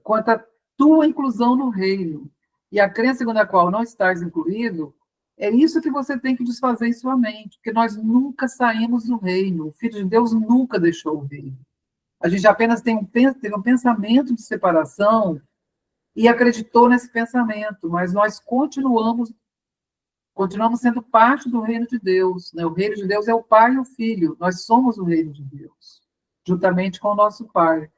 quanto à tua inclusão no reino. E a crença segundo a qual não estás incluído, é isso que você tem que desfazer em sua mente, porque nós nunca saímos do reino. O Filho de Deus nunca deixou o reino. A gente apenas teve um pensamento de separação e acreditou nesse pensamento, mas nós continuamos sendo parte do reino de Deus. Né? O reino de Deus é o Pai e o Filho. Nós somos o reino de Deus, juntamente com o nosso Pai.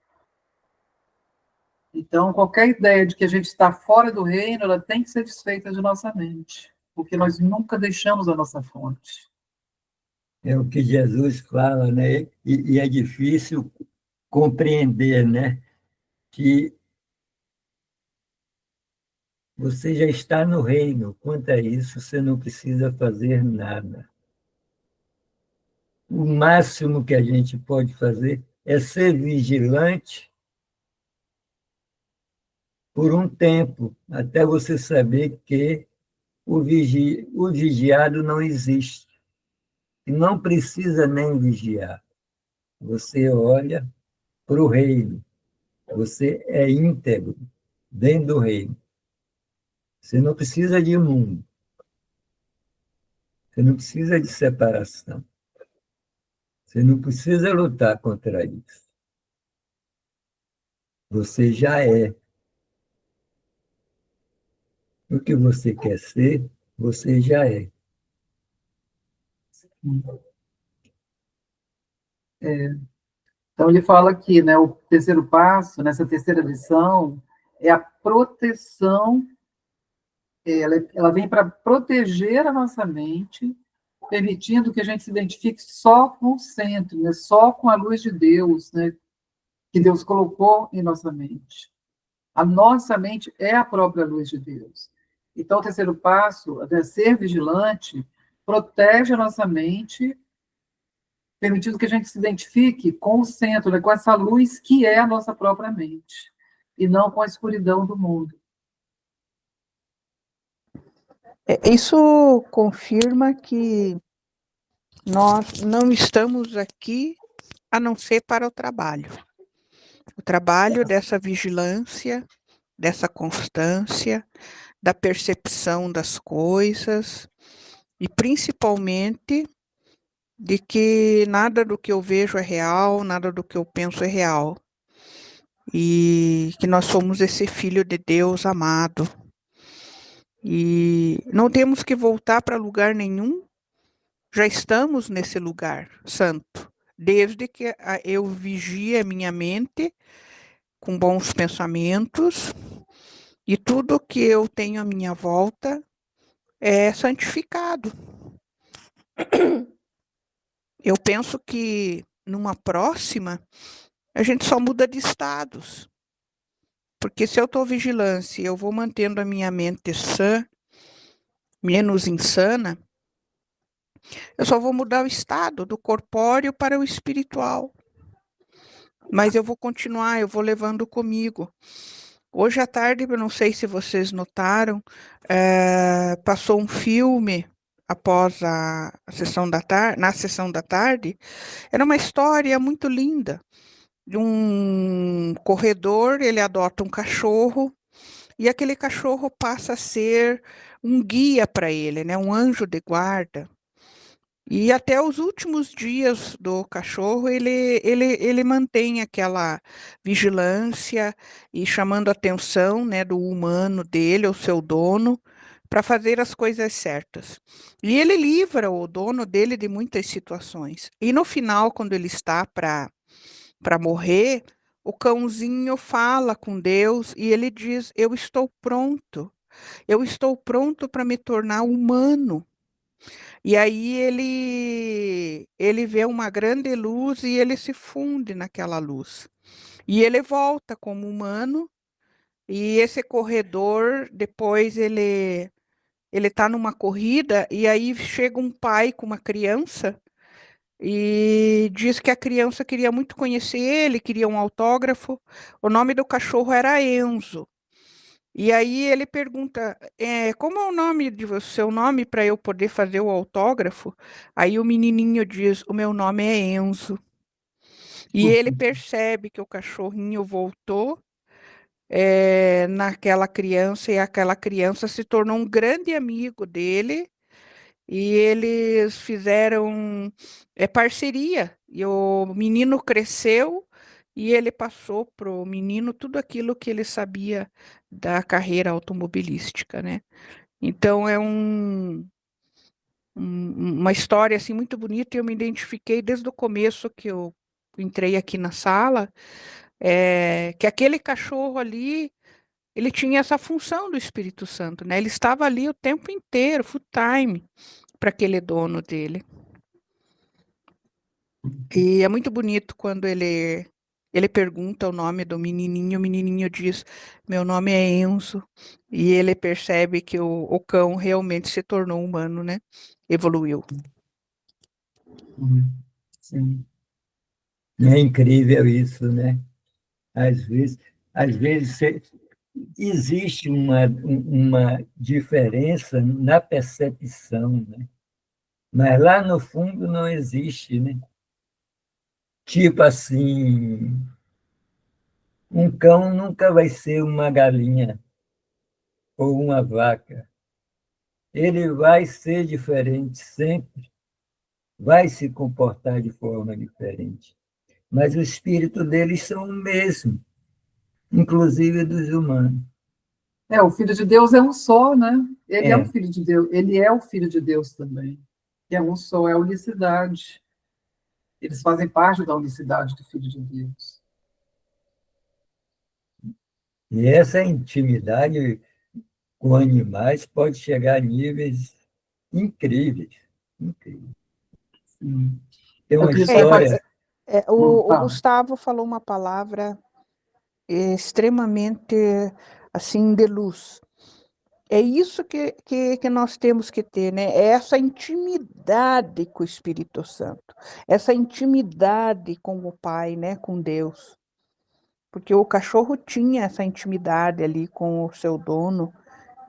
Então, qualquer ideia de que a gente está fora do reino, ela tem que ser desfeita de nossa mente, porque nós nunca deixamos a nossa fonte. É o que Jesus fala, né? E é difícil compreender, né? Que você já está no reino. Quanto a isso, você não precisa fazer nada. O máximo que a gente pode fazer é ser vigilante por um tempo, até você saber que o vigiado não existe. E não precisa nem vigiar. Você olha para o reino. Você é íntegro dentro do reino. Você não precisa de mundo. Você não precisa de separação. Você não precisa lutar contra isso. Você já é. O que você quer ser, você já é. Então, ele fala aqui, né, o terceiro passo, nessa terceira lição, é a proteção, ela vem para proteger a nossa mente, permitindo que a gente se identifique só com o centro, né, só com a luz de Deus, né, que Deus colocou em nossa mente. A nossa mente é a própria luz de Deus. Então, o terceiro passo, é ser vigilante, protege a nossa mente, permitindo que a gente se identifique com o centro, né, com essa luz que é a nossa própria mente, e não com a escuridão do mundo. Isso confirma que nós não estamos aqui a não ser para o trabalho. O trabalho dessa vigilância, dessa constância, da percepção das coisas, e principalmente de que nada do que eu vejo é real, nada do que eu penso é real. E que nós somos esse Filho de Deus amado. E não temos que voltar para lugar nenhum, já estamos nesse lugar santo, desde que eu vigie a minha mente com bons pensamentos, e tudo que eu tenho à minha volta é santificado. Eu penso que numa próxima, a gente só muda de estados. Porque se eu estou vigilante, eu vou mantendo a minha mente sã, menos insana, eu só vou mudar o estado do corpóreo para o espiritual. Mas eu vou continuar, eu vou levando comigo. Hoje à tarde, eu não sei se vocês notaram, passou um filme após a sessão da tarde, na sessão da tarde. Era uma história muito linda um corredor, ele adota um cachorro, e aquele cachorro passa a ser um guia para ele, né? Um anjo de guarda. E até os últimos dias do cachorro, ele mantém aquela vigilância e chamando a atenção, né, do humano dele, o seu dono, para fazer as coisas certas. E ele livra o dono dele de muitas situações. E no final, quando ele está para morrer, o cãozinho fala com Deus e ele diz: eu estou pronto para me tornar humano. E aí ele vê uma grande luz e ele se funde naquela luz. E ele volta como humano, e esse corredor, depois ele está numa corrida, e aí chega um pai com uma criança e diz que a criança queria muito conhecer ele, queria um autógrafo. O nome do cachorro era Enzo. E aí ele pergunta, como é o nome de seu nome para eu poder fazer o autógrafo? Aí o menininho diz, o meu nome é Enzo. E ele percebe que o cachorrinho voltou naquela criança e aquela criança se tornou um grande amigo dele e eles fizeram parceria. E o menino cresceu e ele passou para o menino tudo aquilo que ele sabia da carreira automobilística, né? Então é uma história assim muito bonita e eu me identifiquei desde o começo que eu entrei aqui na sala, que aquele cachorro ali, ele tinha essa função do Espírito Santo, né? Ele estava ali o tempo inteiro, full time, para aquele dono dele. E é muito bonito quando ele pergunta o nome do menininho, o menininho diz, meu nome é Enzo, e ele percebe que o cão realmente se tornou humano, né? Evoluiu. Sim. É incrível isso, né? Às vezes, existe uma diferença na percepção, né? Mas lá no fundo não existe, né? Tipo assim, um cão nunca vai ser uma galinha ou uma vaca. Ele vai ser diferente sempre, vai se comportar de forma diferente. Mas o espírito deles são o mesmo, inclusive dos humanos. O Filho de Deus é um só, né? Ele é o É, Filho de Deus, ele é o Filho de Deus também. É um só, é a unicidade. Eles fazem parte da unicidade do Filho de Deus. e essa intimidade com animais pode chegar a níveis incríveis. Incríveis. Sim. Tem Eu uma queria só É, fazer. história, o Fala. Gustavo falou uma palavra extremamente assim de luz. É isso que nós temos que ter, né? É essa intimidade com o Espírito Santo, essa intimidade com o Pai, né? Com Deus. Porque o cachorro tinha essa intimidade ali com o seu dono,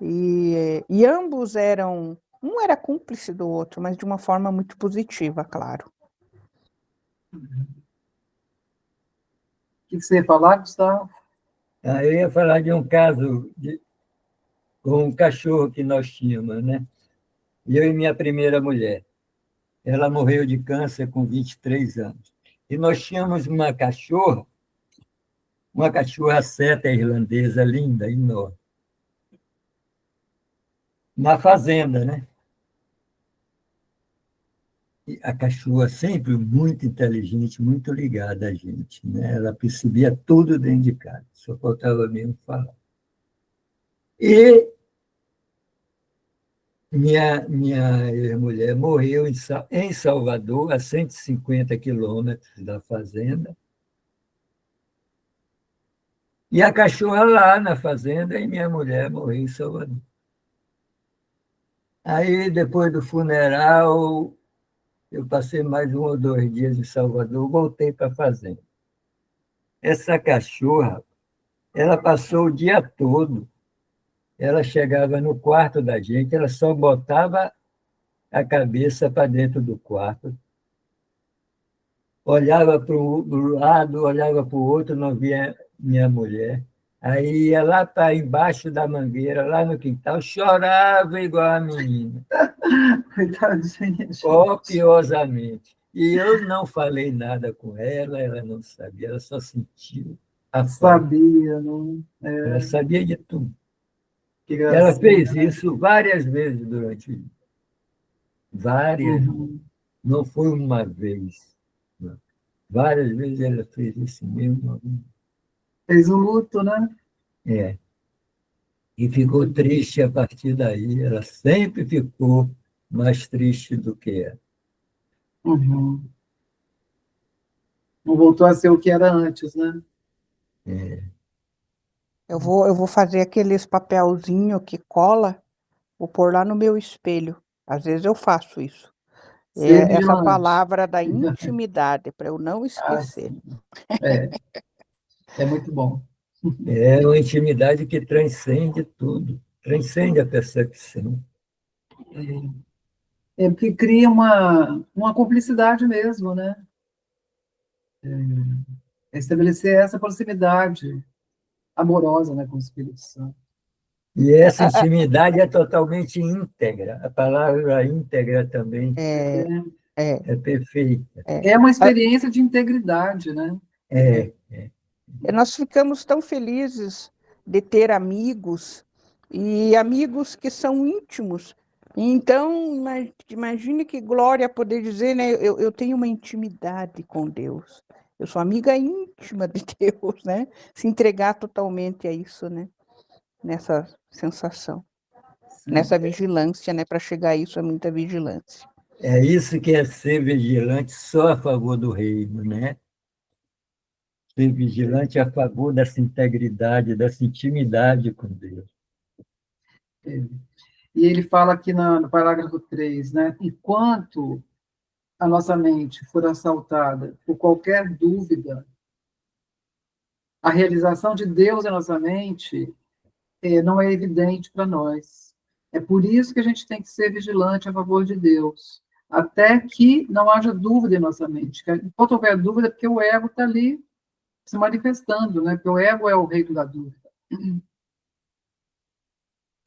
e ambos eram. Um era cúmplice do outro, mas de uma forma muito positiva, claro. O que você ia falar, Gustavo? eu ia falar de um caso com um cachorro que nós tínhamos, né? Eu e minha primeira mulher. Ela morreu de câncer com 23 anos. E nós tínhamos uma cachorra seta irlandesa linda, enorme, na fazenda, né? E a cachorra sempre muito inteligente, muito ligada a gente, né? Ela percebia tudo dentro de casa, só faltava mesmo falar. E minha mulher morreu em Salvador, a 150 quilômetros da fazenda, e a cachorra lá na fazenda, e minha mulher morreu em Salvador. Aí, depois do funeral, eu passei mais 1 ou 2 dias em Salvador, voltei para a fazenda. Essa cachorra, ela passou o dia todo, ela chegava no quarto da gente, ela só botava a cabeça para dentro do quarto, olhava para o lado, olhava para o outro, não via minha mulher. Aí ia lá para embaixo da mangueira, lá no quintal, chorava igual a menina, Coitadinha, gente. copiosamente. E eu não falei nada com ela não sabia, ela só sentiu a falta. Sabia, não? Ela sabia de tudo. Que Ela fez gracinha, né? isso várias vezes durante o dia. Várias vezes. Uhum. Não foi uma vez. Não. Várias vezes ela fez isso mesmo. Fez o luto, né? É. E ficou triste a partir daí. Ela sempre ficou mais triste do que ela. Uhum. Não voltou a ser o que era antes, né? É. Eu vou fazer aqueles papelzinho que cola, vou pôr lá no meu espelho. Às vezes eu faço isso. Ser É essa vigilante. palavra da intimidade, para eu não Ah, esquecer. sim. É, é muito bom. É uma intimidade que transcende tudo, transcende a percepção. É porque cria uma cumplicidade mesmo, né? É estabelecer essa proximidade amorosa, né, com o Espírito Santo. E essa intimidade é totalmente íntegra. A palavra íntegra também É, é, é perfeita. é. É uma experiência de integridade, né? É, Nós ficamos tão felizes de ter amigos e amigos que são íntimos. Então, imagine que glória poder dizer, né? Eu tenho uma intimidade com Deus. Eu sou amiga íntima de Deus, né? Se entregar totalmente a isso, né? Nessa sensação, Sim. nessa vigilância, né? Para chegar a isso é muita vigilância. é isso que é ser vigilante só a favor do reino, né? Ser vigilante a favor dessa integridade, dessa intimidade com Deus. É. E ele fala aqui no parágrafo 3, né? Enquanto a nossa mente for assaltada por qualquer dúvida, a realização de Deus em nossa mente não é evidente para nós. É por isso que a gente tem que ser vigilante a favor de Deus, até que não haja dúvida em nossa mente. Enquanto houver dúvida, é porque o ego está ali se manifestando, né? Porque o ego é o rei da dúvida.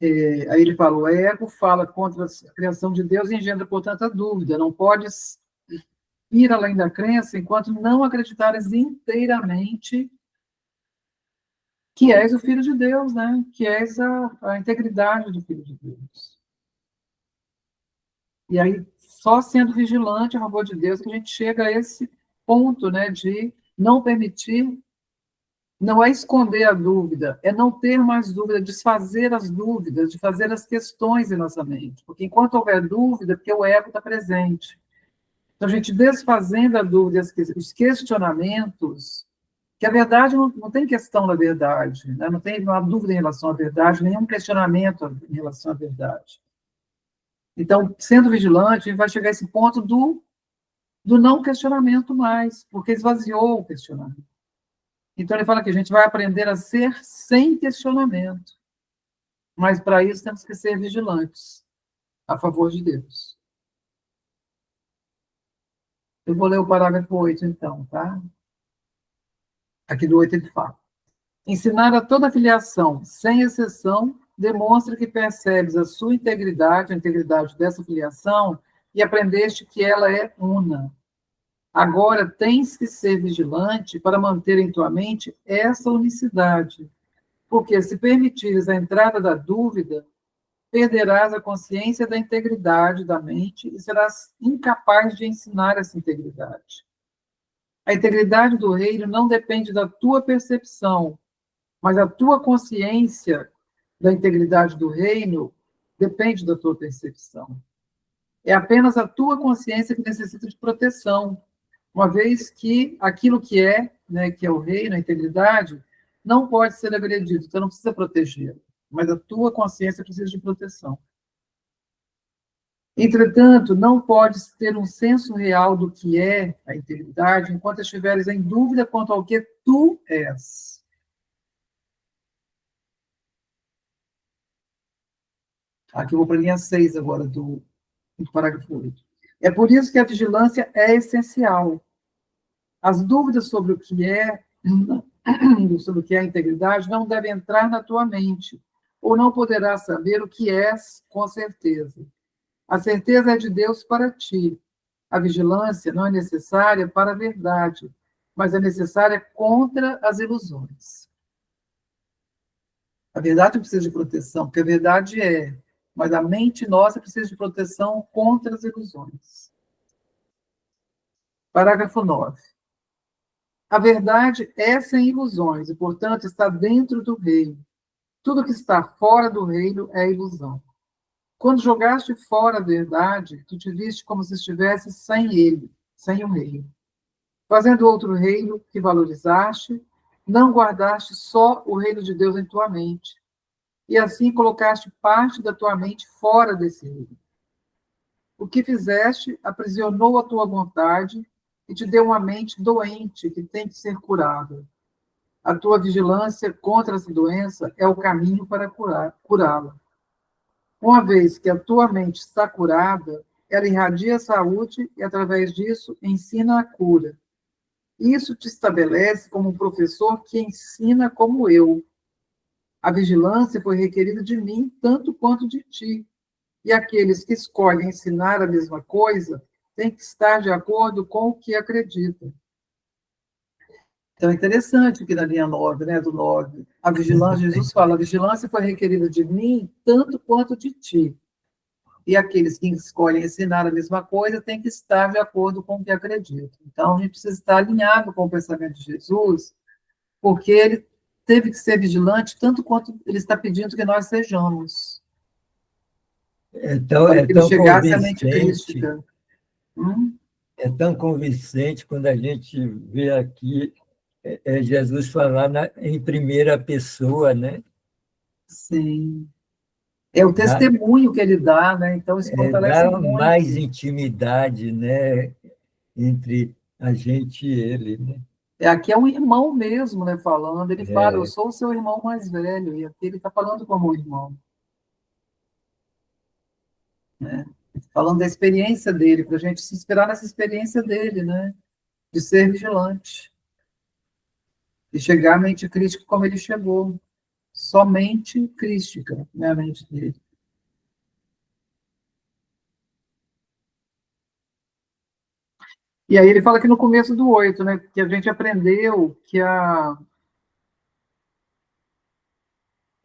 Aí ele fala, o ego fala contra a criação de Deus e engendra, portanto, a dúvida. Não podes ir além da crença enquanto não acreditares inteiramente que és o Filho de Deus, né? Que és a integridade do Filho de Deus. E aí, só sendo vigilante a favor de Deus, que a gente chega a esse ponto, né? De não permitir, não é esconder a dúvida, é não ter mais dúvida, desfazer as dúvidas, de fazer as questões em nossa mente. Porque enquanto houver dúvida, é porque o ego está presente. Então, a gente desfazendo a dúvida, os questionamentos, que a verdade não tem questão da verdade, né? Não tem uma dúvida em relação à verdade, nenhum questionamento em relação à verdade. Então, sendo vigilante, a gente vai chegar a esse ponto do não questionamento mais, porque esvaziou o questionamento. Então, ele fala que a gente vai aprender a ser sem questionamento, mas para isso temos que ser vigilantes, a favor de Deus. Eu vou ler o parágrafo 8, então, tá? Aqui do 8 ele fala. Ensinar a toda filiação, sem exceção, demonstra que percebes a sua integridade, a integridade dessa filiação, e aprendeste que ela é una. Agora tens que ser vigilante para manter em tua mente essa unicidade, porque se permitires a entrada da dúvida, perderás a consciência da integridade da mente e serás incapaz de ensinar essa integridade. A integridade do reino não depende da tua percepção, mas a tua consciência da integridade do reino depende da tua percepção. É apenas a tua consciência que necessita de proteção, uma vez que aquilo que é, né, que é o reino, a integridade, não pode ser agredido, então não precisa protegê-lo, mas a tua consciência precisa de proteção. Entretanto, não podes ter um senso real do que é a integridade enquanto estiveres em dúvida quanto ao que tu és. Aqui eu vou para a linha 6 agora, do parágrafo 8. É por isso que a vigilância é essencial. As dúvidas sobre o que é a integridade não devem entrar na tua mente, ou não poderás saber o que és com certeza. A certeza é de Deus para ti. A vigilância não é necessária para a verdade, mas é necessária contra as ilusões. A verdade precisa de proteção, porque a verdade é, mas a mente nossa precisa de proteção contra as ilusões. Parágrafo 9. A verdade é sem ilusões e, portanto, está dentro do reino. Tudo que está fora do reino é ilusão. Quando jogaste fora a verdade, tu te viste como se estivesse sem ele, sem o reino. Fazendo outro reino que valorizaste, não guardaste só o reino de Deus em tua mente, e assim colocaste parte da tua mente fora desse reino. O que fizeste aprisionou a tua vontade e te deu uma mente doente que tem que ser curada. A tua vigilância contra essa doença é o caminho para curá-la. Uma vez que a tua mente está curada, ela irradia a saúde e, através disso, ensina a cura. Isso te estabelece como um professor que ensina como eu. A vigilância foi requerida de mim tanto quanto de ti. E aqueles que escolhem ensinar a mesma coisa têm que estar de acordo com o que acreditam. Então, é interessante que na linha 9, né, do 9, a vigilância, Jesus fala, a vigilância foi requerida de mim tanto quanto de ti. E aqueles que escolhem ensinar a mesma coisa têm que estar de acordo com o que acreditam. Então, a gente precisa estar alinhado com o pensamento de Jesus, porque ele teve que ser vigilante tanto quanto ele está pedindo que nós sejamos. É Para que ele tão chegasse à mente convincente, crística. é tão convincente quando a gente vê aqui Jesus falar em primeira pessoa, né? Sim. É o testemunho que ele dá, né? Então, isso fortalece Dá mais muito. intimidade, né, entre a gente e ele, né? Aqui é um irmão mesmo, né, falando. Ele fala, eu É, sou o seu irmão mais velho. E aqui ele está falando como um irmão. Né? Falando da experiência dele, para a gente se inspirar nessa experiência dele, né? De ser vigilante. De chegar à mente crítica como ele chegou. Somente crística, né, a mente dele. E aí ele fala que no começo do 8, né, que a gente aprendeu que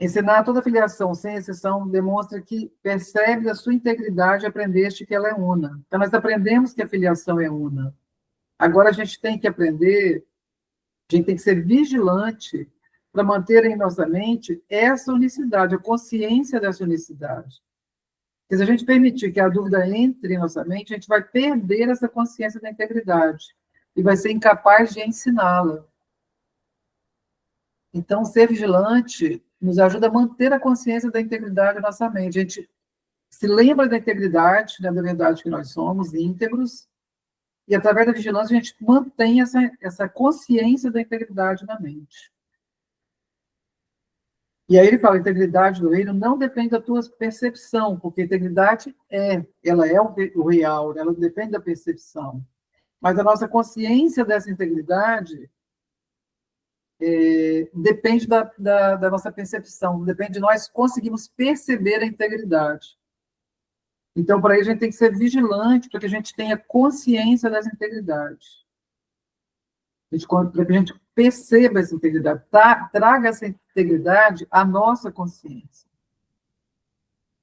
ensinar toda filiação, sem exceção, demonstra que percebe a sua integridade e aprendeste que ela é una. Então, nós aprendemos que a filiação é una. Agora, a gente tem que aprender, a gente tem que ser vigilante para manter em nossa mente essa unicidade, a consciência dessa unicidade. Porque se a gente permitir que a dúvida entre em nossa mente, a gente vai perder essa consciência da integridade e vai ser incapaz de ensiná-la. Então, ser vigilante nos ajuda a manter a consciência da integridade da nossa mente. A gente se lembra da integridade, né, da verdade que nós somos, íntegros, e através da vigilância a gente mantém essa consciência da integridade na mente. E aí ele fala, a integridade do reino não depende da tua percepção, porque a integridade ela é o real, ela depende da percepção. Mas a nossa consciência dessa integridade depende da nossa percepção, depende de nós conseguirmos perceber a integridade. Então, para isso, a gente tem que ser vigilante para que a gente tenha consciência dessa integridade. Para que a gente perceba essa integridade, traga essa integridade à nossa consciência.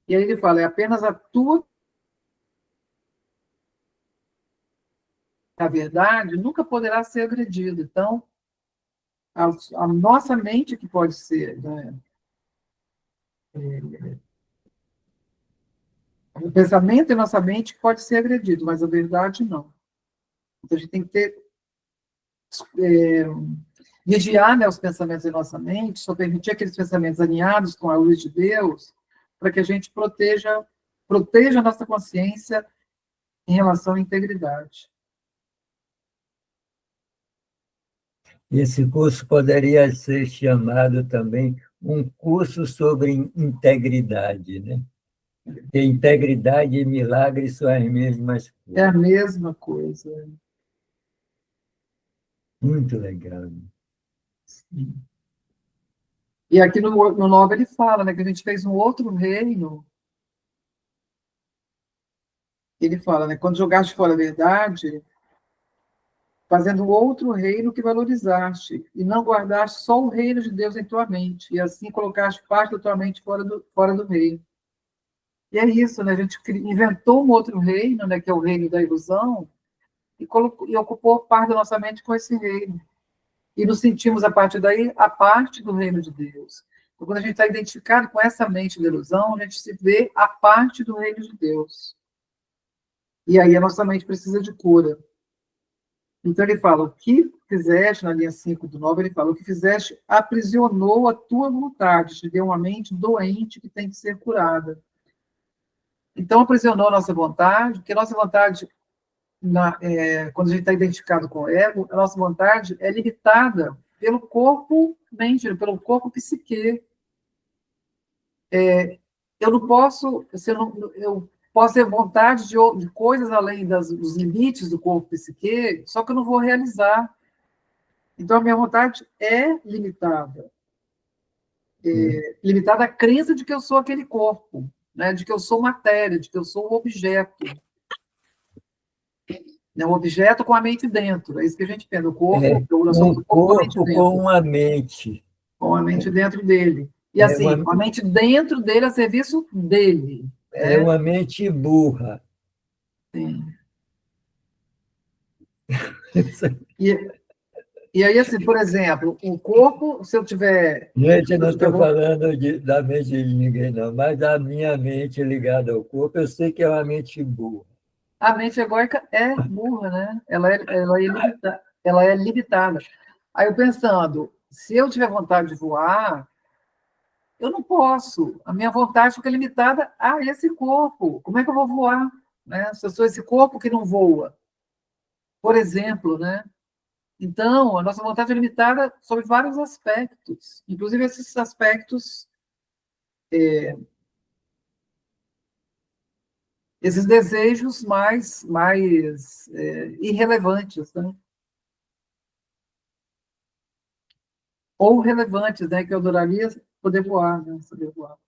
E aí ele fala, é apenas a tua a verdade nunca poderá ser agredida. Então, a nossa mente que pode ser, né? O pensamento em nossa mente pode ser agredido, mas a verdade não. Então, a gente tem que ter, vigiar, né, os pensamentos em nossa mente, só permitir aqueles pensamentos alinhados com a luz de Deus, para que a gente proteja a nossa consciência em relação à integridade. esse curso poderia ser chamado também um curso sobre integridade, né? Porque integridade e milagre são as mesmas É a coisas. mesma coisa. Muito legal. Sim. E aqui no 9 ele fala, né, que a gente fez um outro reino. Ele fala, né, quando jogaste fora a verdade, fazendo outro reino que valorizaste, e não guardaste só o reino de Deus em tua mente, e assim colocaste parte da tua mente fora do reino. E é isso, né? A gente inventou um outro reino, né, que é o reino da ilusão, e ocupou parte da nossa mente com esse reino. E nos sentimos, a partir daí, a parte do reino de Deus. Então, quando a gente está identificado com essa mente da ilusão, a gente se vê a parte do reino de Deus. E aí a nossa mente precisa de cura. Então ele fala, o que fizeste, na linha 5 do 9, ele fala, o que fizeste aprisionou a tua vontade, te deu uma mente doente que tem que ser curada. Então aprisionou a nossa vontade, porque a nossa vontade, quando a gente está identificado com o ego, a nossa vontade é limitada pelo corpo mente, pelo corpo psique. Eu não posso, eu posso ter vontade de coisas além dos limites do corpo psique, só que eu não vou realizar. Então, a minha vontade é limitada. Limitada à crença de que eu sou aquele corpo, né? De que eu sou matéria, de que eu sou um objeto. Um objeto com a mente dentro. É isso que a gente pensa. O corpo, nós somos Um o corpo com a mente corpo dentro. com uma mente. Com a mente dentro dele. E assim, com a mente dentro dele a serviço dele. É uma mente burra. Sim. E aí, assim, por exemplo, o corpo, se eu tiver... Gente, eu não estou falando da mente de ninguém, não, mas da minha mente ligada ao corpo, eu sei que é uma mente burra. A mente egóica é burra, né? Ela é limitada. Aí eu pensando, se eu tiver vontade de voar, eu não posso. A minha vontade fica limitada a esse corpo. Como é que eu vou voar? Né? Se eu sou esse corpo que não voa, por exemplo, né? Então, a nossa vontade é limitada sobre vários aspectos, inclusive esses aspectos, esses desejos mais irrelevantes, né? Ou relevantes, né? Que eu adoraria poder voar, né? Saber voar.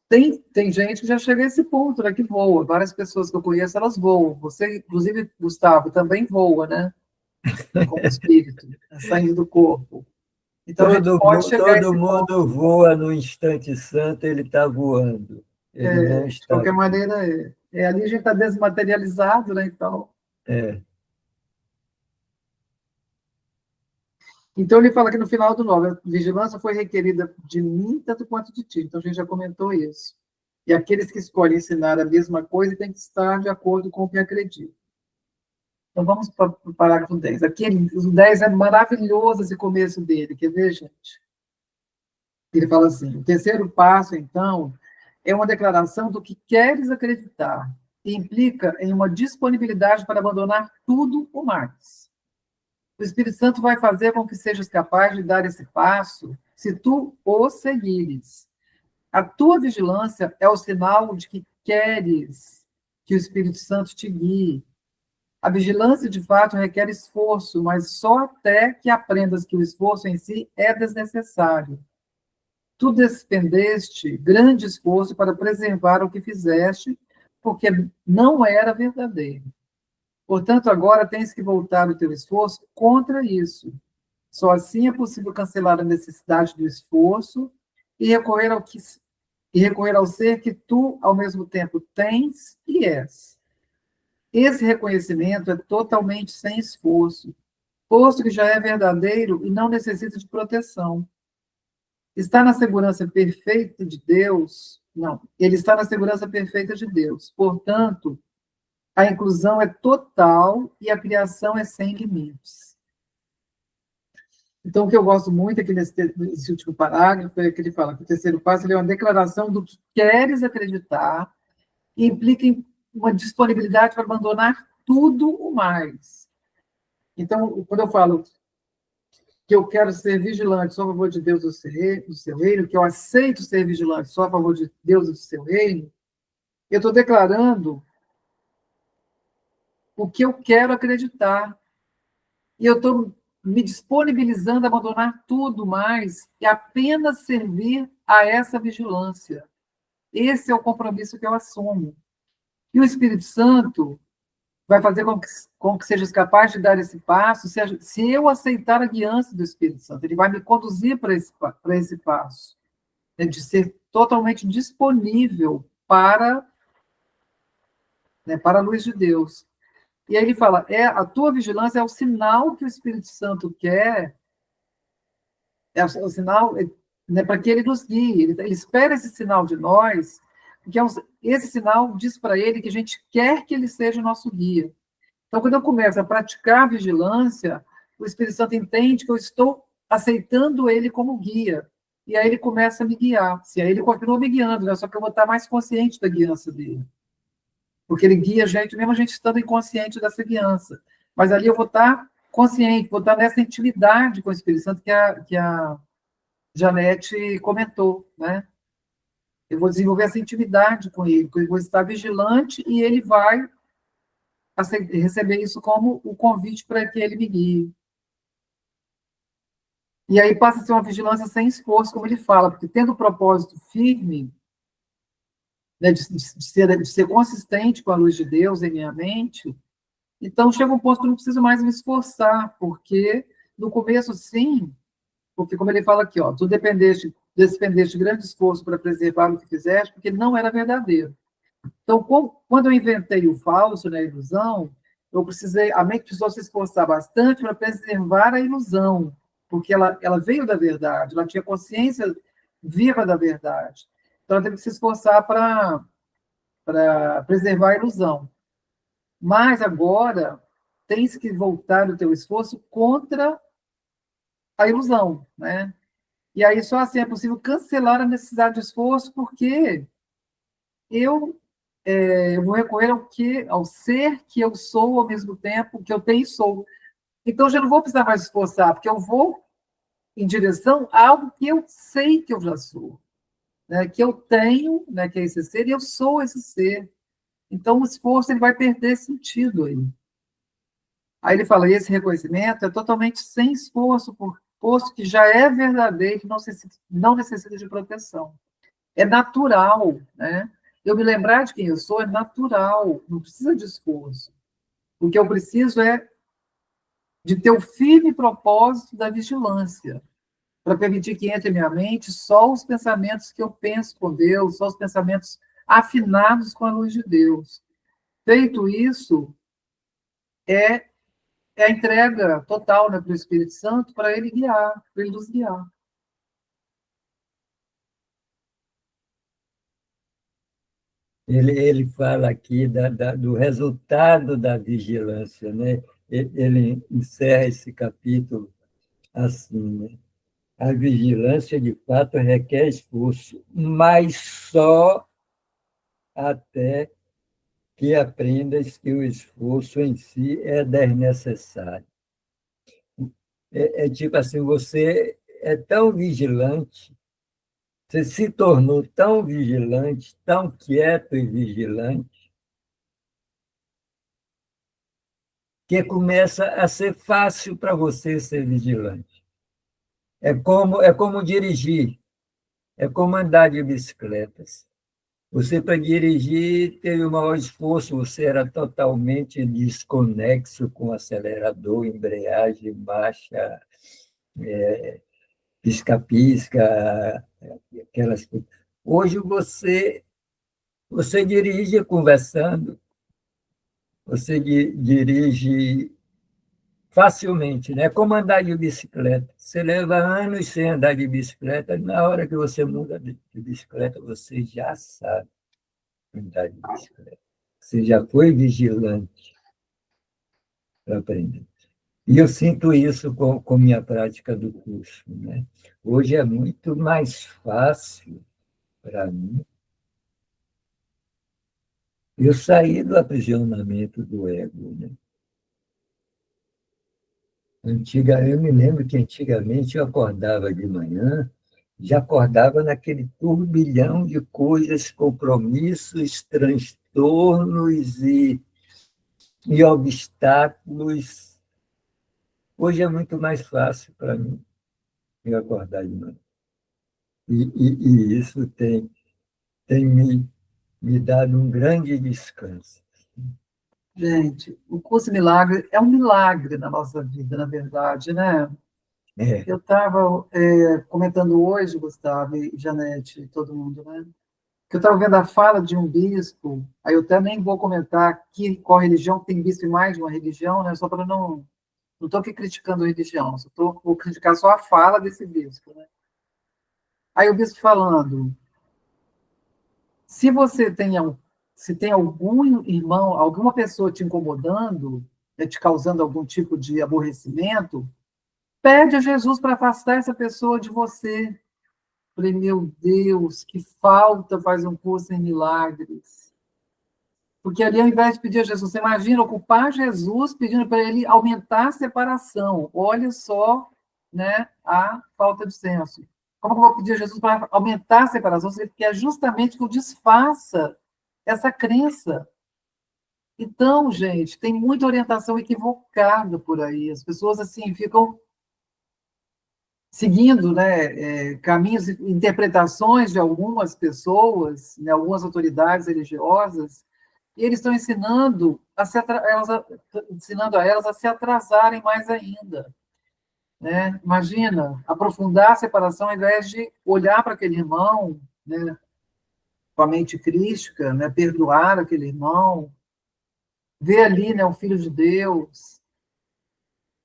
Tem gente que já chega a esse ponto, né? Que voa. Várias pessoas que eu conheço, elas voam. Você, inclusive, Gustavo, também voa, né? Como espírito, né? Saindo do corpo. Então, a gente pode chegar a Todo esse ponto. mundo voa no instante santo, ele está voando. Ele não De está. qualquer maneira, ali a gente está desmaterializado, né? Então, ele fala que no final do 9, a vigilância foi requerida de mim tanto quanto de ti. Então, a gente já comentou isso. E aqueles que escolhem ensinar a mesma coisa têm que estar de acordo com o que acreditam. Então, vamos para o parágrafo 10. Aqui, o 10 é maravilhoso esse começo dele. Quer ver, gente? Ele fala assim, o terceiro passo, então, é uma declaração do que queres acreditar, que implica em uma disponibilidade para abandonar tudo o mais. O Espírito Santo vai fazer com que sejas capaz de dar esse passo se tu o seguires. A tua vigilância é o sinal de que queres que o Espírito Santo te guie. A vigilância, de fato, requer esforço, mas só até que aprendas que o esforço em si é desnecessário. Tu despendeste grande esforço para preservar o que fizeste, porque não era verdadeiro. Portanto, agora tens que voltar o teu esforço contra isso. Só assim é possível cancelar a necessidade do esforço e recorrer ao ser que tu, ao mesmo tempo, tens e és. Esse reconhecimento é totalmente sem esforço, posto que já é verdadeiro e não necessita de proteção. Está na segurança perfeita de Deus? Não, ele está na segurança perfeita de Deus. Portanto, a inclusão é total e a criação é sem limites. Então, o que eu gosto muito aqui nesse último parágrafo é que ele fala que o terceiro passo é uma declaração do que queres acreditar e implica em uma disponibilidade para abandonar tudo o mais. Então, quando eu falo que eu quero ser vigilante só a favor de Deus do seu reino, que eu aceito ser vigilante só a favor de Deus e do seu reino, eu estou declarando o que eu quero acreditar. E eu estou me disponibilizando a abandonar tudo mais e apenas servir a essa vigilância. Esse é o compromisso que eu assumo. E o Espírito Santo vai fazer com que seja capaz de dar esse passo se eu aceitar a guiança do Espírito Santo. Ele vai me conduzir para esse passo, né, de ser totalmente disponível para a luz de Deus. E aí ele fala, a tua vigilância é o sinal que o Espírito Santo quer, é o sinal, né, para que ele nos guie. Ele espera esse sinal de nós, porque esse sinal diz para ele que a gente quer que ele seja o nosso guia. Então, quando eu começo a praticar a vigilância, o Espírito Santo entende que eu estou aceitando ele como guia. E aí ele começa a me guiar. Se aí ele continua me guiando, né? Só que eu vou estar mais consciente da guiança dele. Porque ele guia a gente, mesmo a gente estando inconsciente dessa guiança. Mas ali eu vou estar consciente, vou estar nessa intimidade com o Espírito Santo que a Janete comentou, né? Eu vou desenvolver essa intimidade com ele, porque eu vou estar vigilante e ele vai receber isso como o convite para que ele me guie. E aí passa a ser uma vigilância sem esforço, como ele fala, porque tendo o propósito firme, né, de ser consistente com a luz de Deus em minha mente, então chega um ponto que eu não preciso mais me esforçar, porque no começo, sim, porque como ele fala aqui, ó, tu despendeste grande esforço para preservar o que fizeste, porque não era verdadeiro. Então, quando eu inventei o falso, né, a ilusão, a mente precisou se esforçar bastante para preservar a ilusão, porque ela veio da verdade, ela tinha consciência viva da verdade. Então, ela teve que se esforçar para preservar a ilusão. Mas agora, tens que voltar o teu esforço contra a ilusão, né? E aí só assim é possível cancelar a necessidade de esforço, porque eu vou recorrer ao ser que eu sou ao mesmo tempo que eu tenho e sou. Então, já não vou precisar mais esforçar, porque eu vou em direção a algo que eu sei que eu já sou, né? Que eu tenho, né? Que é esse ser, e eu sou esse ser. Então, o esforço ele vai perder sentido aí. Aí ele fala, esse reconhecimento é totalmente sem esforço, posto que já é verdadeiro e não necessita de proteção. É natural, né? Eu me lembrar de quem eu sou é natural, não precisa de esforço. O que eu preciso é de ter o firme propósito da vigilância, para permitir que entre em minha mente só os pensamentos que eu penso com Deus, só os pensamentos afinados com a luz de Deus. Feito isso, é a entrega total, né, para o Espírito Santo, para ele guiar, para ele nos guiar. Ele fala aqui do resultado da vigilância, né? Ele encerra esse capítulo assim, né? A vigilância, de fato, requer esforço, mas só até que aprendas que o esforço em si é desnecessário. É tipo assim, você é tão vigilante, você se tornou tão vigilante, tão quieto e vigilante, que começa a ser fácil para você ser vigilante. É como dirigir, é como andar de bicicletas. Você, para dirigir, teve o maior esforço, você era totalmente desconexo com acelerador, embreagem, marcha, pisca-pisca, aquelas coisas. Hoje você dirige conversando, você dirige facilmente, né? Como andar de bicicleta. Você leva anos sem andar de bicicleta, na hora que você muda de bicicleta, você já sabe andar de bicicleta. Você já foi vigilante para aprender. E eu sinto isso com minha prática do curso, né? Hoje é muito mais fácil para mim eu saí do aprisionamento do ego, né? Eu me lembro que antigamente eu acordava de manhã, já acordava naquele turbilhão de coisas, compromissos, transtornos e obstáculos Hoje é muito mais fácil para mim me acordar de manhã. E isso tem me dado um grande descanso. Gente, o curso Milagre é um milagre na nossa vida, na verdade, né? É, Eu estava comentando hoje, Gustavo e Janete, todo mundo, né? Que eu estava vendo a fala de um bispo, aí eu até nem vou comentar qual religião, tem bispo em mais de uma religião, né? Só para não estou aqui criticando a religião, vou criticar só a fala desse bispo, né? Aí o bispo falando, se você se tem algum irmão, alguma pessoa te incomodando, te causando algum tipo de aborrecimento, pede a Jesus para afastar essa pessoa de você. Falei, meu Deus, que falta faz um curso em milagres. Porque ali, ao invés de pedir a Jesus, você imagina ocupar Jesus pedindo para ele aumentar a separação. Olha só, né, a falta de senso. Como que eu vou pedir a Jesus para aumentar a separação? Porque é justamente que eu desfaça essa crença. Então, gente, tem muita orientação equivocada por aí. As pessoas, assim, ficam seguindo, né, caminhos, interpretações de algumas pessoas, né, algumas autoridades religiosas, e eles estão ensinando a elas a se atrasarem mais ainda. Né? Imagina, aprofundar a separação ao invés de olhar para aquele irmão, né, com a mente crítica, né, perdoar aquele irmão, ver ali, né, o Filho de Deus,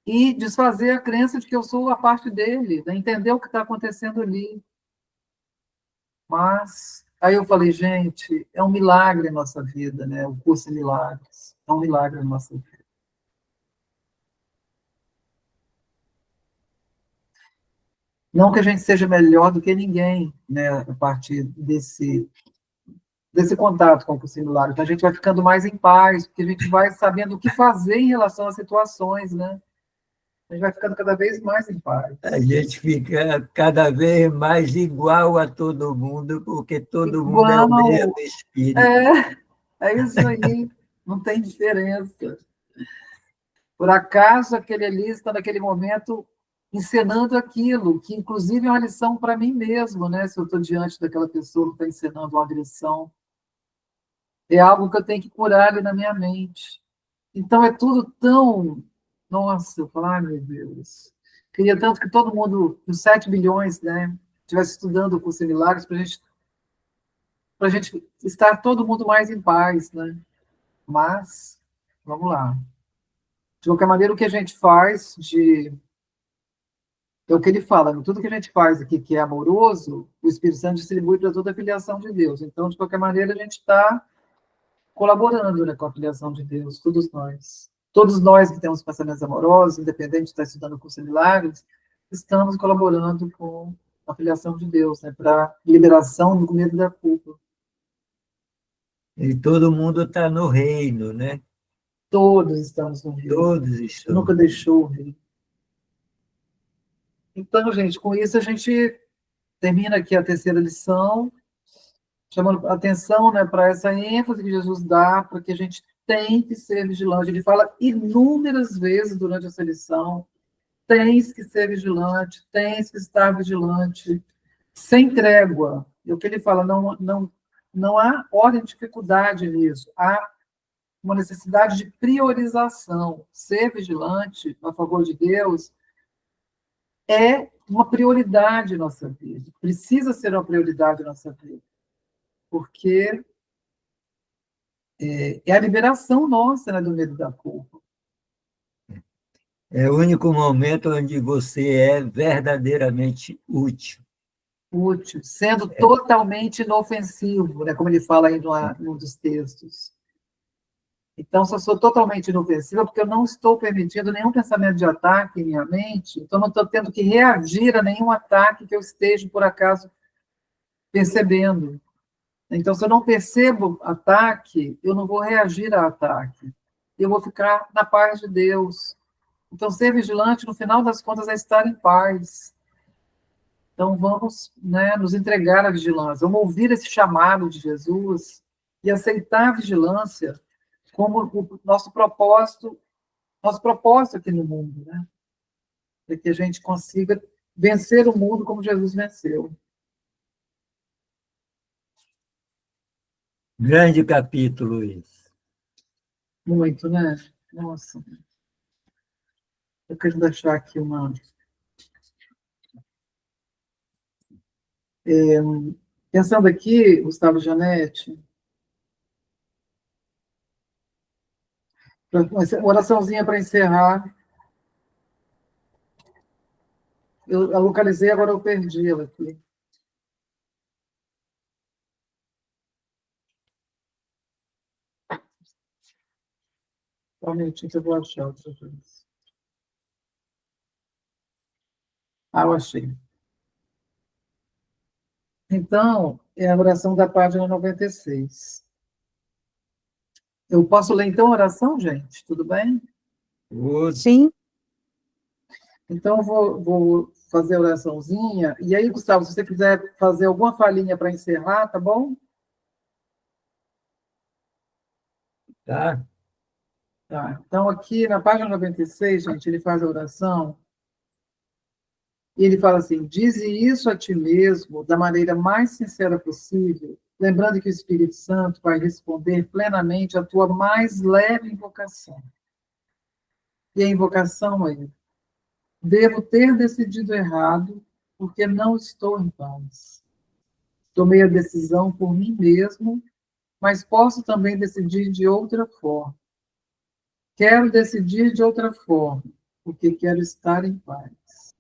e desfazer a crença de que eu sou a parte dele, né, entender o que está acontecendo ali. Mas aí eu falei, gente, é um milagre a nossa vida, né? O curso de milagres. É um milagre a nossa vida. Não que a gente seja melhor do que ninguém, né? A partir desse contato com o curso de milagres. A gente vai ficando mais em paz, porque a gente vai sabendo o que fazer em relação às situações, né? A gente vai ficando cada vez mais em paz. a gente fica cada vez mais igual a todo mundo, porque todo mundo é o mesmo Igual, espírito. é isso aí, não tem diferença. Por acaso aquele ali está naquele momento encenando aquilo, que inclusive é uma lição para mim mesmo, né? Se eu estou diante daquela pessoa que está encenando uma agressão, é algo que eu tenho que curar ali na minha mente. Então é tudo tão. Nossa, eu falo, ai meu Deus. Queria tanto que todo mundo, os 7 bilhões, né, estivesse estudando o curso de milagres para a gente estar todo mundo mais em paz, né? Mas, vamos lá. De qualquer maneira, o que a gente faz é o que ele fala, né? Tudo que a gente faz aqui que é amoroso, o Espírito Santo distribui para toda a filiação de Deus. Então, de qualquer maneira, a gente está colaborando, né, com a filiação de Deus, todos nós. Todos nós que temos pensamentos amorosos, independente de estar estudando curso de milagres, estamos colaborando com a filiação de Deus, né, para liberação do medo da culpa. E todo mundo está no reino, né? Todos estamos no reino. Todos Você estão. nunca deixou o reino. Então, gente, com isso a gente termina aqui a terceira lição, chamando a atenção, né, para essa ênfase que Jesus dá, para que a gente tem que ser vigilante. Ele fala inúmeras vezes durante essa lição, tens que ser vigilante, tens que estar vigilante, sem trégua. E o que ele fala, não há ordem de dificuldade nisso, há uma necessidade de priorização. Ser vigilante a favor de Deus é uma prioridade em nossa vida, precisa ser uma prioridade em nossa vida, porque é a liberação nossa, né, do medo da culpa. É o único momento onde você é verdadeiramente útil. Útil, sendo totalmente inofensivo, né, como ele fala aí num dos textos. Então, se eu sou totalmente inofensiva, porque eu não estou permitindo nenhum pensamento de ataque em minha mente, então não estou tendo que reagir a nenhum ataque que eu esteja, por acaso, percebendo. Então, se eu não percebo ataque, eu não vou reagir a ataque. Eu vou ficar na paz de Deus. Então, ser vigilante, no final das contas, é estar em paz. Então, vamos, né, nos entregar à vigilância. Vamos ouvir esse chamado de Jesus e aceitar a vigilância como o nosso propósito aqui no mundo, né? para que a gente consiga vencer o mundo como Jesus venceu. Grande capítulo esse. Muito, né? Nossa. Eu quero deixar aqui uma... Pensando aqui, Gustavo Janete, uma oraçãozinha para encerrar. Eu localizei, agora eu perdi ela aqui. Só um minutinho que eu vou achar outra vez. Eu achei. Então, é a oração da página 96. Eu posso ler, então, a oração, gente? Tudo bem? Sim. Então, eu vou fazer a oraçãozinha. E aí, Gustavo, se você quiser fazer alguma falinha para encerrar, tá bom? Tá? Tá. Então, aqui na página 96, gente, ele faz a oração e ele fala assim: dize isso a ti mesmo da maneira mais sincera possível, lembrando que o Espírito Santo vai responder plenamente à tua mais leve invocação. E a invocação é: devo ter decidido errado porque não estou em paz. Tomei a decisão por mim mesmo, mas posso também decidir de outra forma. Quero decidir de outra forma, porque quero estar em paz.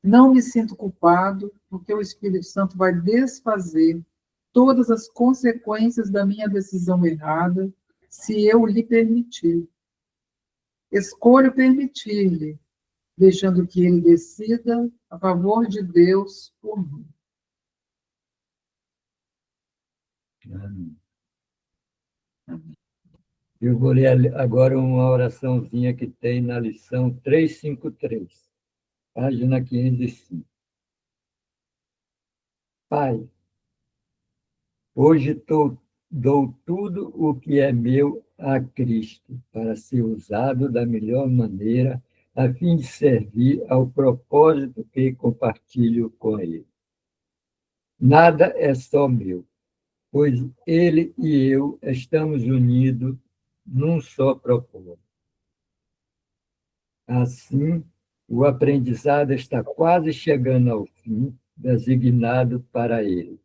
Não me sinto culpado, porque o Espírito Santo vai desfazer todas as consequências da minha decisão errada, se eu lhe permitir. Escolho permitir-lhe, deixando que ele decida a favor de Deus por mim. Eu vou ler agora uma oraçãozinha que tem na lição 353, página 505. Pai, hoje dou tudo o que é meu a Cristo, para ser usado da melhor maneira, a fim de servir ao propósito que compartilho com Ele. Nada é só meu, pois Ele e eu estamos unidos num só propósito. Assim, o aprendizado está quase chegando ao fim, designado para ele.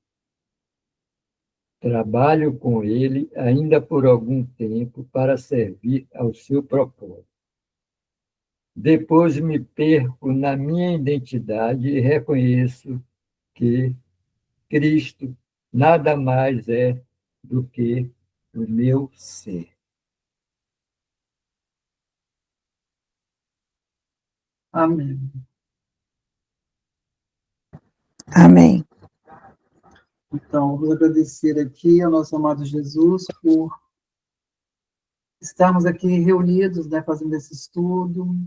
Trabalho com ele ainda por algum tempo para servir ao seu propósito. Depois me perco na minha identidade e reconheço que Cristo nada mais é do que o meu ser. Amém. Amém. Então, vamos agradecer aqui ao nosso amado Jesus por estarmos aqui reunidos, né, fazendo esse estudo,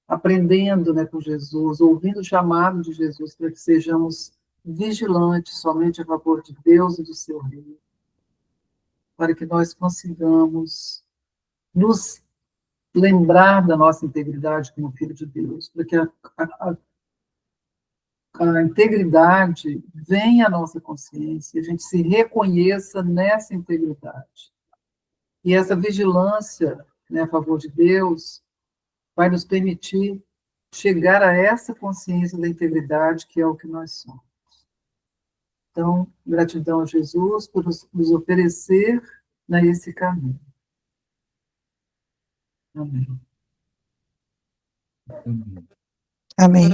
aprendendo, né, com Jesus, ouvindo o chamado de Jesus para que sejamos vigilantes somente a favor de Deus e do seu reino, para que nós consigamos nos lembrar da nossa integridade como filho de Deus, para que a integridade venha à nossa consciência, a gente se reconheça nessa integridade. E essa vigilância, né, a favor de Deus vai nos permitir chegar a essa consciência da integridade que é o que nós somos. Então, gratidão a Jesus por nos oferecer nesse caminho. Amém. Amém.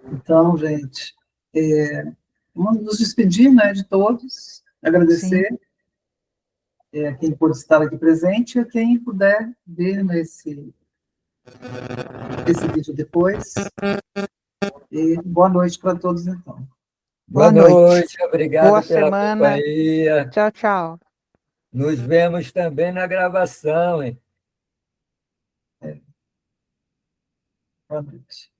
Então, gente, vamos nos despedir, né, de todos, agradecer a quem pôde estar aqui presente e a quem puder ver esse vídeo depois. E boa noite para todos, então. Boa noite, obrigado Boa pela semana. companhia. Tchau, tchau. Nos vemos também na gravação, hein? Boa noite.